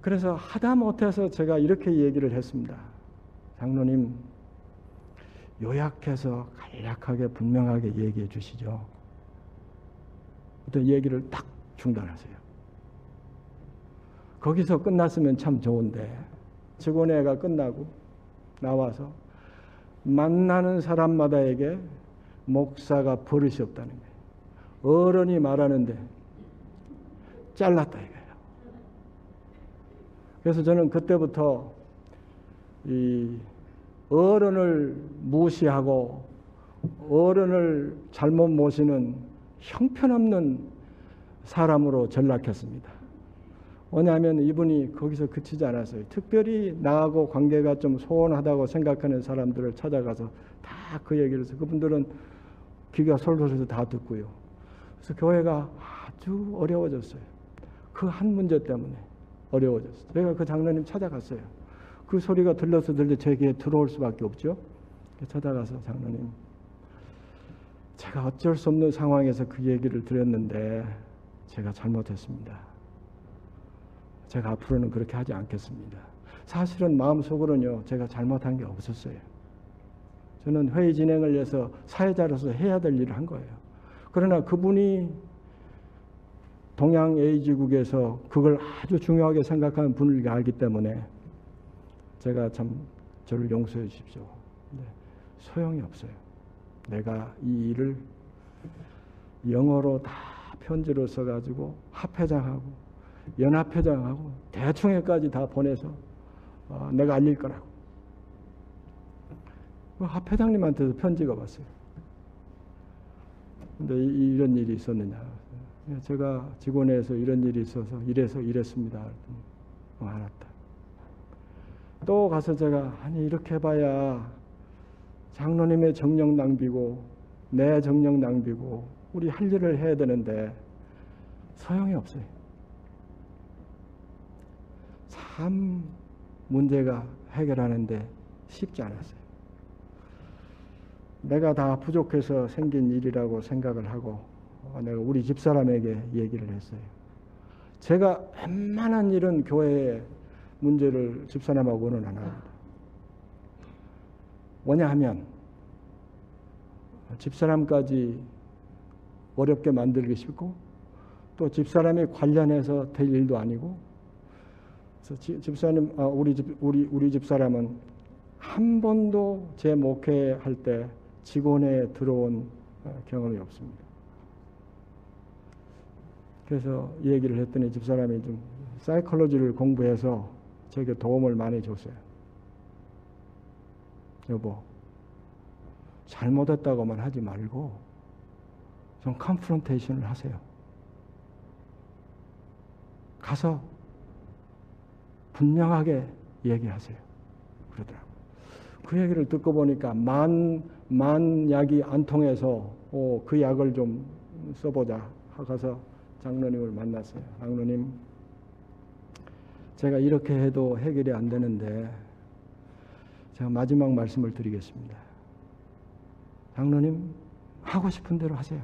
그래서 하다 못해서 제가 이렇게 얘기를 했습니다. 장로님, 요약해서 간략하게 분명하게 얘기해 주시죠. 어떤 얘기를 딱 중단하세요. 거기서 끝났으면 참 좋은데, 직원회가 끝나고 나와서 만나는 사람마다에게 목사가 버릇이 없다는 거예요. 어른이 말하는데 잘랐다 이거예요. 그래서 저는 그때부터 이 어른을 무시하고 어른을 잘못 모시는 형편없는 사람으로 전락했습니다. 왜냐하면 이분이 거기서 그치지 않았어요. 특별히 나하고 관계가 좀 소원하다고 생각하는 사람들을 찾아가서 다 그 얘기를 해서, 그분들은 귀가 솔솔해서 다 듣고요. 그래서 교회가 아주 어려워졌어요. 그 한 문제 때문에 어려워졌어요. 제가 그 장로님 찾아갔어요. 그 소리가 들려서 제 귀에 들어올 수밖에 없죠. 찾아가서, 장로님, 제가 어쩔 수 없는 상황에서 그 얘기를 드렸는데 제가 잘못했습니다. 제가 앞으로는 그렇게 하지 않겠습니다. 사실은 마음속으로는요, 제가 잘못한 게 없었어요. 저는 회의 진행을 위해서 사회자로서 해야 될 일을 한 거예요. 그러나 그분이 동양 A지국에서 그걸 아주 중요하게 생각하는 분을 알기 때문에 제가 참 저를 용서해 주십시오. 네, 소용이 없어요. 내가 이 일을 영어로 다 편지로 써가지고 합회장하고 연합회장하고 대충회까지 다 보내서 내가 알릴 거라고. 합회장님한테도 편지가 왔어요. 근데 이런 일이 있었느냐. 제가 직원회에서 이런 일이 있어서 이래서 이랬습니다. 알았다. 또 가서 제가, 아니 이렇게 해봐야 장로님의 정력 낭비고 내 정력 낭비고 우리 할 일을 해야 되는데 소용이 없어요. 참 문제가 해결하는데 쉽지 않았어요. 내가 다 부족해서 생긴 일이라고 생각을 하고 내가 우리 집사람에게 얘기를 했어요. 제가 웬만한 일은 교회의 문제를 집사람하고는 안 합니다. 왜냐하면 집사람까지 어렵게 만들기 싫고 또 집사람이 관련해서 될 일도 아니고, 그래서 집사님, 우리 집사람은 한 번도 제 목회할 때 직원회에 들어온 경험이 없습니다. 그래서 얘기를 했더니 집사람이 좀 사이콜로지를 공부해서 제게 도움을 많이 줬어요. 여보, 잘못했다고만 하지 말고 좀 컨프런테이션을 하세요. 가서 분명하게 얘기하세요. 그러더라고요. 그 얘기를 듣고 보니까 만 약이 안 통해서 그 약을 좀 써보자 가서 장로님을 만났어요. 장로님, 제가 이렇게 해도 해결이 안 되는데 제가 마지막 말씀을 드리겠습니다. 장로님, 하고 싶은 대로 하세요.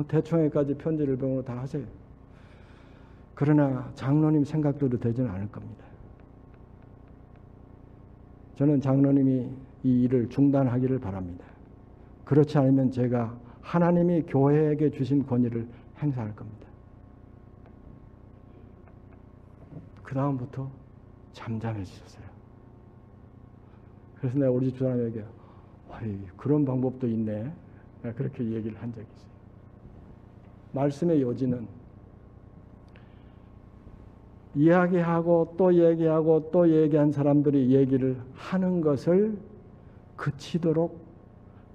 대총회까지 편지를 병으로 다 하세요. 그러나 장로님 생각대로 되지는 않을 겁니다. 저는 장로님이 이 일을 중단하기를 바랍니다. 그렇지 않으면 제가 하나님이 교회에게 주신 권위를 행사할 겁니다. 그 다음부터 잠잠해지셨어요. 그래서 내가 우리 집사람에게 그런 방법도 있네, 그렇게 얘기를 한 적이 있어요. 말씀의 요지는 이야기하고 또 얘기하고 또 얘기한 사람들이 얘기를 하는 것을 그치도록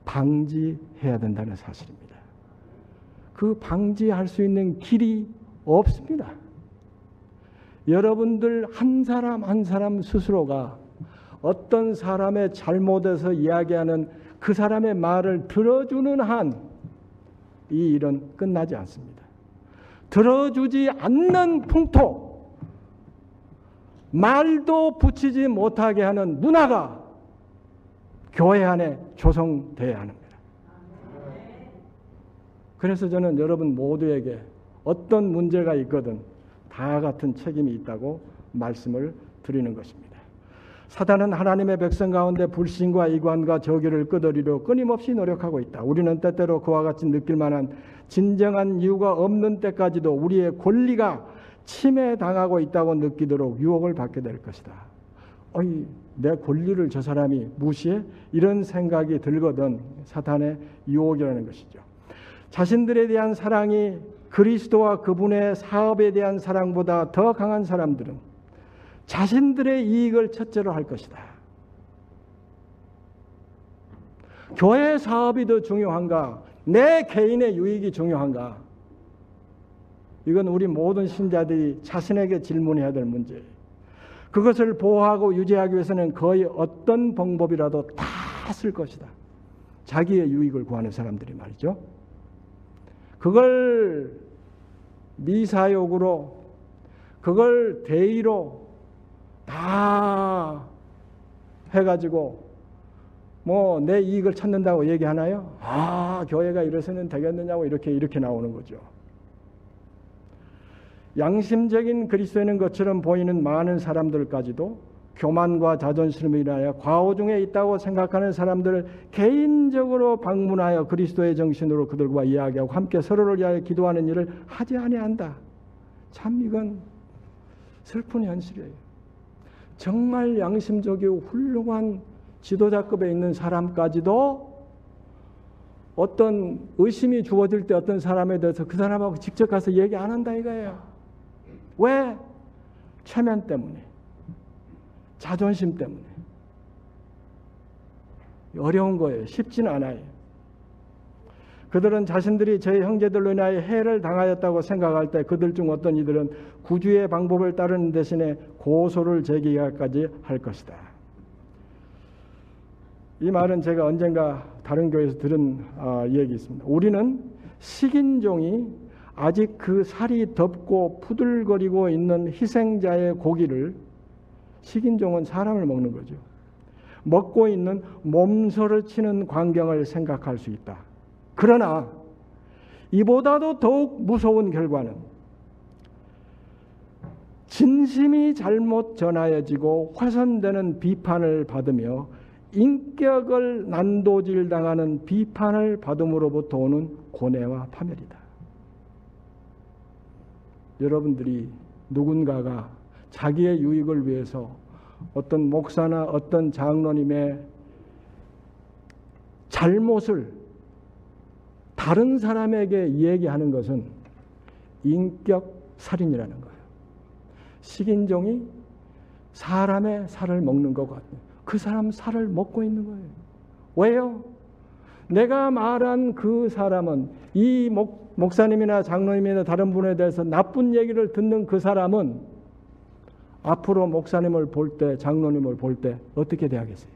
방지해야 된다는 사실입니다. 그 방지할 수 있는 길이 없습니다. 여러분들 한 사람 한 사람 스스로가 어떤 사람의 잘못에서 이야기하는 그 사람의 말을 들어주는 한 이 일은 끝나지 않습니다. 들어주지 않는 풍토, 말도 붙이지 못하게 하는 문화가 교회 안에 조성되어야 합니다. 그래서 저는 여러분 모두에게 어떤 문제가 있거든 다 같은 책임이 있다고 말씀을 드리는 것입니다. 사단은 하나님의 백성 가운데 불신과 이관과 저기를 끄덕이려 끊임없이 노력하고 있다. 우리는 때때로 그와 같이 느낄 만한 진정한 이유가 없는 때까지도 우리의 권리가 침해당하고 있다고 느끼도록 유혹을 받게 될 것이다. 내 권리를 저 사람이 무시해? 이런 생각이 들거든 사탄의 유혹이라는 것이죠. 자신들에 대한 사랑이 그리스도와 그분의 사업에 대한 사랑보다 더 강한 사람들은 자신들의 이익을 첫째로 할 것이다. 교회 사업이 더 중요한가? 내 개인의 유익이 중요한가? 이건 우리 모든 신자들이 자신에게 질문해야 될 문제예요. 그것을 보호하고 유지하기 위해서는 거의 어떤 방법이라도 다 쓸 것이다. 자기의 유익을 구하는 사람들이 말이죠. 그걸 미사역으로, 그걸 대의로 다 해가지고 내 이익을 찾는다고 얘기하나요? 교회가 이래서는 되겠느냐고 이렇게 나오는 거죠. 양심적인 그리스도인인 것처럼 보이는 많은 사람들까지도 교만과 자존심으로 인하여 과오 중에 있다고 생각하는 사람들을 개인적으로 방문하여 그리스도의 정신으로 그들과 이야기하고 함께 서로를 위하여 기도하는 일을 하지 아니한다. 참 이건 슬픈 현실이에요. 정말 양심적이고 훌륭한 지도자급에 있는 사람까지도 어떤 의심이 주어질 때 어떤 사람에 대해서 그 사람하고 직접 가서 얘기 안 한다 이거예요. 왜? 체면 때문에, 자존심 때문에. 어려운 거예요. 쉽지는 않아요. 그들은 자신들이 제 형제들로 인하여 해를 당하였다고 생각할 때 그들 중 어떤 이들은 구주의 방법을 따르는 대신에 고소를 제기하기까지 할 것이다. 이 말은 제가 언젠가 다른 교회에서 들은 얘기 있습니다. 우리는 식인종이 아직 그 살이 덥고 푸들거리고 있는 희생자의 고기를, 식인종은 사람을 먹는 거죠, 먹고 있는 몸소를 치는 광경을 생각할 수 있다. 그러나 이보다도 더욱 무서운 결과는 진심이 잘못 전하여지고 훼손되는 비판을 받으며 인격을 난도질당하는 비판을 받음으로부터 오는 고뇌와 파멸이다. 여러분들이 누군가가 자기의 유익을 위해서 어떤 목사나 어떤 장로님의 잘못을 다른 사람에게 얘기하는 것은 인격 살인이라는 거예요. 식인종이 사람의 살을 먹는 것 같아요. 그 사람 살을 먹고 있는 거예요. 왜요? 내가 말한 그 사람은, 이 목사님이나 장로님이나 다른 분에 대해서 나쁜 얘기를 듣는 그 사람은 앞으로 목사님을 볼 때, 장로님을 볼 때 어떻게 대하겠어요?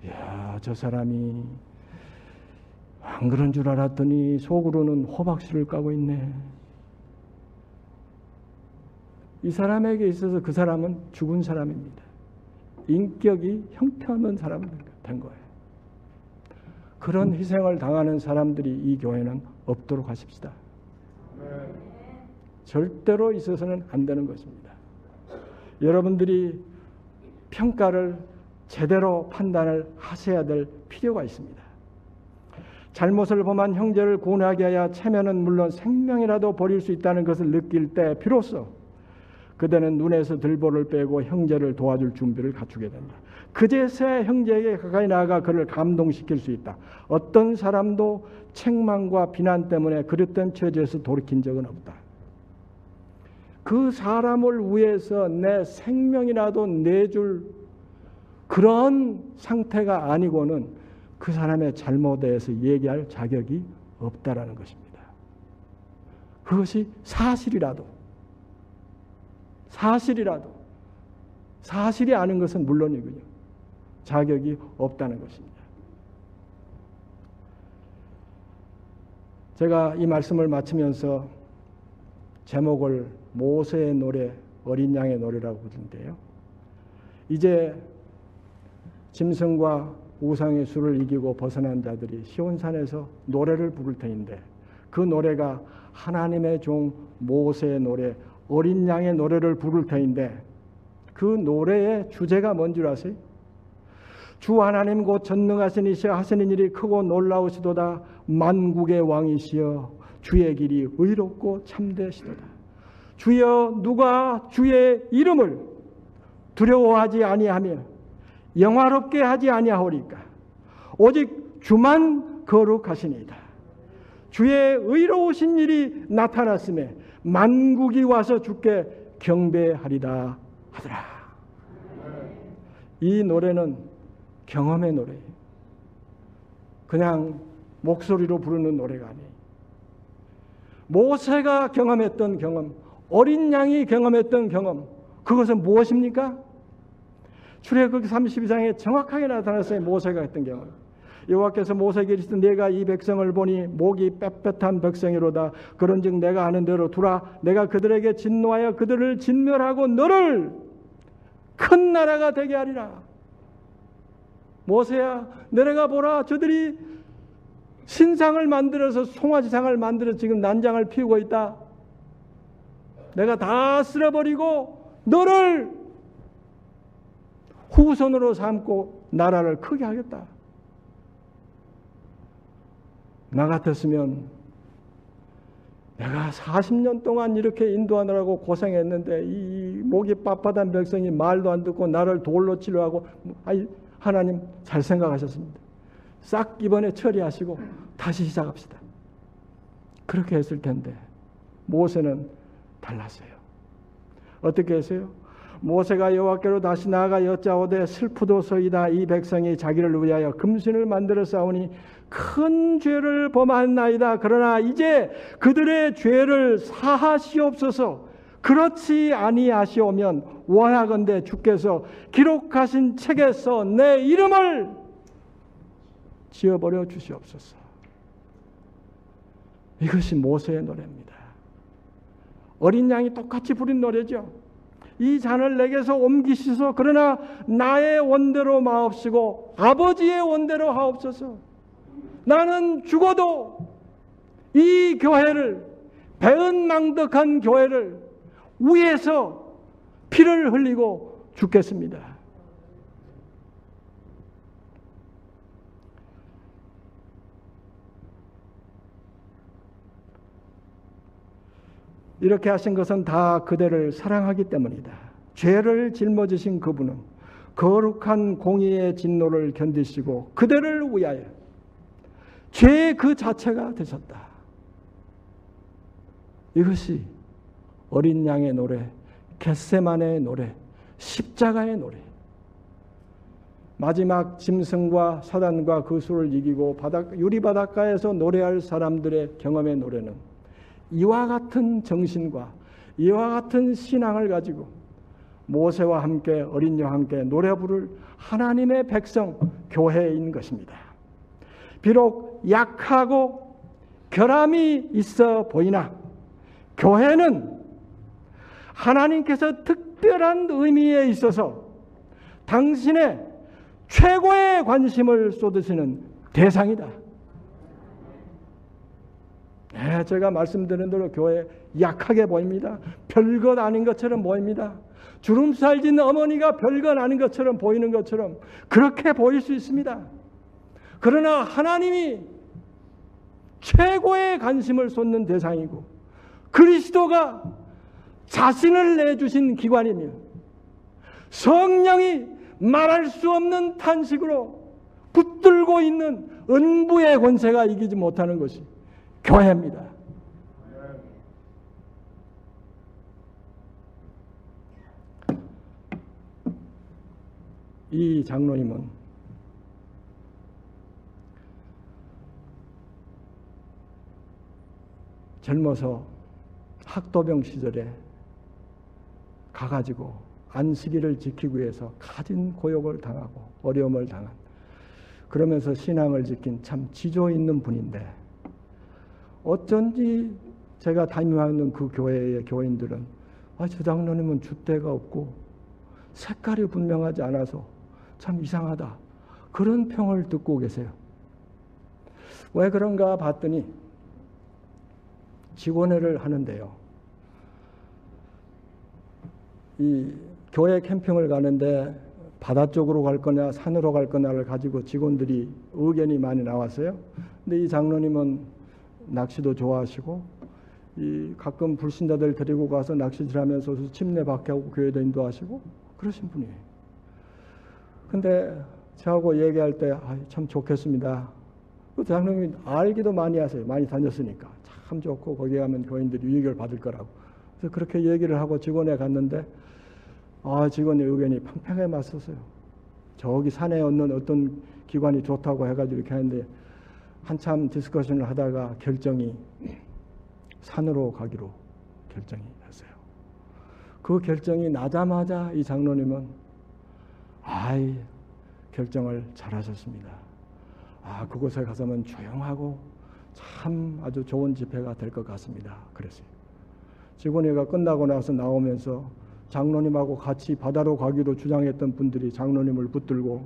이야, 저 사람이 안 그런 줄 알았더니 속으로는 호박씨를 까고 있네. 이 사람에게 있어서 그 사람은 죽은 사람입니다. 인격이 형편없는 사람이 된 거예요. 그런 희생을 당하는 사람들이 이 교회는 없도록 하십시다. 절대로 있어서는 안 되는 것입니다. 여러분들이 평가를 제대로 판단을 하셔야 될 필요가 있습니다. 잘못을 범한 형제를 고뇌하게 하여 체면은 물론 생명이라도 버릴 수 있다는 것을 느낄 때 비로소 그대는 눈에서 들보를 빼고 형제를 도와줄 준비를 갖추게 된다. 그제서야 형제에게 가까이 나아가 그를 감동시킬 수 있다. 어떤 사람도 책망과 비난 때문에 그릇된 처지에서 돌이킨 적은 없다. 그 사람을 위해서 내 생명이라도 내줄 그런 상태가 아니고는 그 사람의 잘못에 대해서 얘기할 자격이 없다라는 것입니다. 그것이 사실이라도 사실이 아닌 것은 물론이군요. 자격이 없다는 것입니다. 제가 이 말씀을 마치면서 제목을 모세의 노래, 어린 양의 노래라고 부르는데요. 이제 짐승과 우상의 수를 이기고 벗어난 자들이 시온산에서 노래를 부를 터인데 그 노래가 하나님의 종 모세의 노래, 어린 양의 노래를 부를 터인데 그 노래의 주제가 뭔 줄 아세요? 주 하나님 곧 전능하신 이시여 하시는 일이 크고 놀라우시도다. 만국의 왕이시여 주의 길이 의롭고 참되시도다. 주여 누가 주의 이름을 두려워하지 아니하며 영화롭게 하지 아니하오리까. 오직 주만 거룩하시니이다. 주의 의로우신 일이 나타났음에 만국이 와서 주께 경배하리다 하더라. 이 노래는 경험의 노래예요. 그냥 목소리로 부르는 노래가 아니에요. 모세가 경험했던 경험, 어린 양이 경험했던 경험, 그것은 무엇입니까? 출애굽기 32장에 정확하게 나타났어요. 모세가 했던 경험. 여호와께서 모세에게 이르시되 내가 이 백성을 보니 목이 빳빳한 백성이로다. 그런즉 내가 하는 대로 두라. 내가 그들에게 진노하여 그들을 진멸하고 너를 큰 나라가 되게 하리라. 모세야, 내려가 보라. 저들이 신상을 만들어서 송아지상을 만들어서 지금 난장을 피우고 있다. 내가 다 쓸어버리고 너를 후손으로 삼고 나라를 크게 하겠다. 나 같았으면 내가 40년 동안 이렇게 인도하느라고 고생했는데 이 목이 빳빳한 백성이 말도 안 듣고 나를 돌로 치료하고, 하나님 잘 생각하셨습니다. 싹 이번에 처리하시고 다시 시작합시다. 그렇게 했을 텐데 모세는 달랐어요. 어떻게 했어요? 모세가 여호와께로 다시 나아가 여짜오되 슬프도소이다. 이 백성이 자기를 위하여 금신을 만들어 싸우니 큰 죄를 범하나이다. 그러나 이제 그들의 죄를 사하시옵소서. 그렇지 아니하시오면 원하건대 주께서 기록하신 책에서 내 이름을 지어버려 주시옵소서. 이것이 모세의 노래입니다. 어린 양이 똑같이 부른 노래죠. 이 잔을 내게서 옮기시소. 그러나 나의 원대로 마옵시고 아버지의 원대로 하옵소서. 나는 죽어도 이 교회를, 배은망덕한 교회를 위해서 피를 흘리고 죽겠습니다. 이렇게 하신 것은 다 그대를 사랑하기 때문이다. 죄를 짊어지신 그분은 거룩한 공의의 진노를 견디시고 그대를 위하여 죄 그 자체가 되셨다. 이것이 어린 양의 노래, 겟세마네의 노래, 십자가의 노래. 마지막 짐승과 사단과 그 수를 이기고 유리바닷가에서 노래할 사람들의 경험의 노래는 이와 같은 정신과 이와 같은 신앙을 가지고 모세와 함께 어린 양과 함께 노래 부를 하나님의 백성 교회인 것입니다. 비록 약하고 결함이 있어 보이나 교회는 하나님께서 특별한 의미에 있어서 당신의 최고의 관심을 쏟으시는 대상이다. 네, 제가 말씀드린 대로 교회 약하게 보입니다. 별것 아닌 것처럼 보입니다. 주름살 짓는 어머니가 별것 아닌 것처럼 보이는 것처럼 그렇게 보일 수 있습니다. 그러나 하나님이 최고의 관심을 쏟는 대상이고 그리스도가 자신을 내주신 기관이며 성령이 말할 수 없는 탄식으로 붙들고 있는 은부의 권세가 이기지 못하는 것이 교회입니다. 이 장로님은 젊어서 학도병 시절에 가가지고 안식일을 지키기 위해서 가진 고욕을 당하고 어려움을 당한, 그러면서 신앙을 지킨 참 지조 있는 분인데 어쩐지 제가 담임하는 그 교회의 교인들은 저 장로님은 줏대가 없고 색깔이 분명하지 않아서 참 이상하다, 그런 평을 듣고 계세요. 왜 그런가 봤더니 직원회를 하는데요, 이 교회 캠핑을 가는데 바다 쪽으로 갈 거냐 산으로 갈 거냐를 가지고 직원들이 의견이 많이 나왔어요. 근데 이 장로님은 낚시도 좋아하시고 가끔 불신자들 데리고 가서 낚시질하면서 침례 받게 하고 교회도 인도하시고 그러신 분이에요. 근데 저하고 얘기할 때 참 좋겠습니다. 그 장로님이 알기도 많이 하세요. 많이 다녔으니까 참 좋고 거기 가면 교인들이 유익을 받을 거라고. 그래서 그렇게 얘기를 하고 직원에 갔는데 직원의 의견이 팽팽하게 맞섰어요. 저기 산에 있는 어떤 기관이 좋다고 해가지고 이렇게 하는데 한참 디스커션을 하다가 결정이 산으로 가기로 결정이 됐어요. 그 결정이 나자마자 이 장로님은 결정을 잘하셨습니다. 그곳에 가서는 조용하고 참 아주 좋은 집회가 될 것 같습니다. 그랬어요. 직원회가 끝나고 나서 나오면서 장로님하고 같이 바다로 가기로 주장했던 분들이 장로님을 붙들고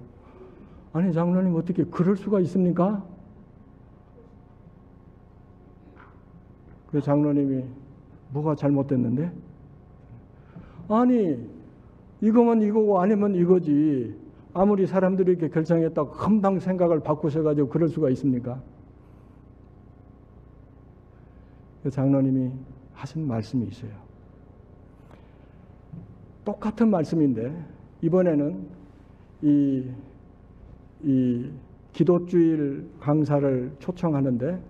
아니 장로님 어떻게 그럴 수가 있습니까? 그 장로님이 뭐가 잘못됐는데? 아니 이거면 이거고 아니면 이거지. 아무리 사람들이 이렇게 결정했다고 금방 생각을 바꾸셔가지고 그럴 수가 있습니까? 그 장로님이 하신 말씀이 있어요. 똑같은 말씀인데 이번에는 이 기도주일 강사를 초청하는데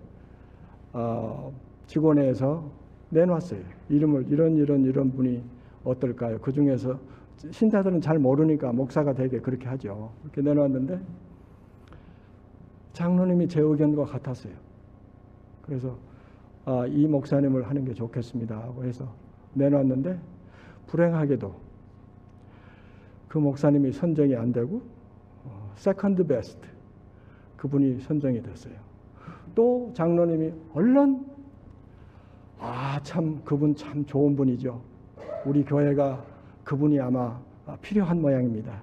직원회에서 내놨어요. 이름을 이런 분이 어떨까요? 그 중에서 신자들은 잘 모르니까 목사가 되게 그렇게 하죠. 이렇게 내놨는데 장로님이 제 의견과 같았어요. 그래서 이 목사님을 하는 게 좋겠습니다 하고 해서 내놨는데 불행하게도 그 목사님이 선정이 안 되고 세컨드 베스트 그분이 선정이 됐어요. 또 장로님이 얼른 참 그분 참 좋은 분이죠. 우리 교회가 그분이 아마 필요한 모양입니다.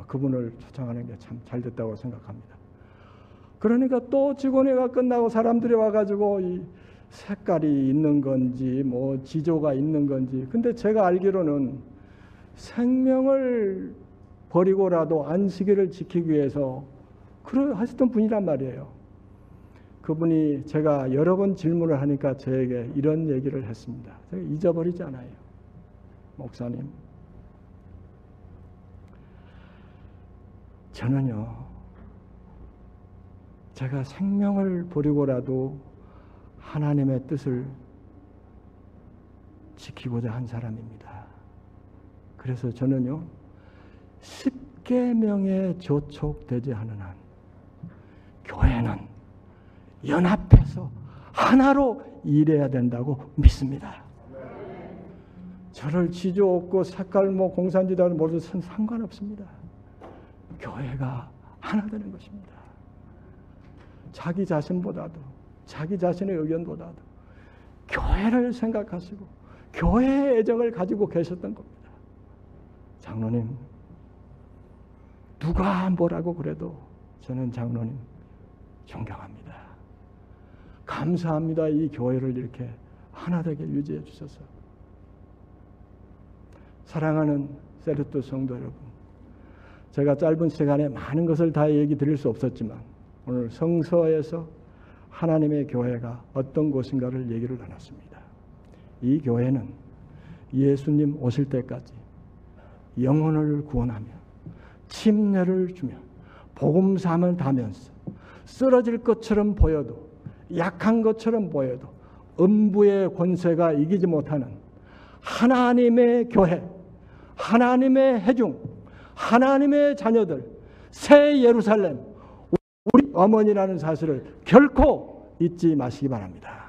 그분을 초청하는 게 참 잘 됐다고 생각합니다. 그러니까 또 직원회가 끝나고 사람들이 와가지고 이 색깔이 있는 건지 뭐 지조가 있는 건지, 근데 제가 알기로는 생명을 버리고라도 안식일을 지키기 위해서 하셨던 분이란 말이에요. 그분이 제가 여러 번 질문을 하니까 저에게 이런 얘기를 했습니다. 제가 잊어버리지 않아요. 목사님, 저는요 제가 생명을 버리고라도 하나님의 뜻을 지키고자 한 사람입니다. 그래서 저는요 10계명에 저촉되지 않은 한 교회는 연합해서 하나로 일해야 된다고 믿습니다. 저를 지조 없고 색깔 공산지다는 모두 상관없습니다. 교회가 하나 되는 것입니다. 자기 자신보다도 자기 자신의 의견보다도 교회를 생각하시고 교회의 애정을 가지고 계셨던 겁니다. 장로님, 누가 뭐라고 그래도 저는 장로님 존경합니다. 감사합니다. 이 교회를 이렇게 하나 되게 유지해 주셔서. 사랑하는 세르토 성도 여러분, 제가 짧은 시간에 많은 것을 다 얘기 드릴 수 없었지만 오늘 성서에서 하나님의 교회가 어떤 곳인가를 얘기를 나눴습니다. 이 교회는 예수님 오실 때까지 영혼을 구원하며 침례를 주며 복음삼을 다면서 쓰러질 것처럼 보여도 약한 것처럼 보여도 음부의 권세가 이기지 못하는 하나님의 교회, 하나님의 회중, 하나님의 자녀들, 새 예루살렘, 우리 어머니라는 사실을 결코 잊지 마시기 바랍니다.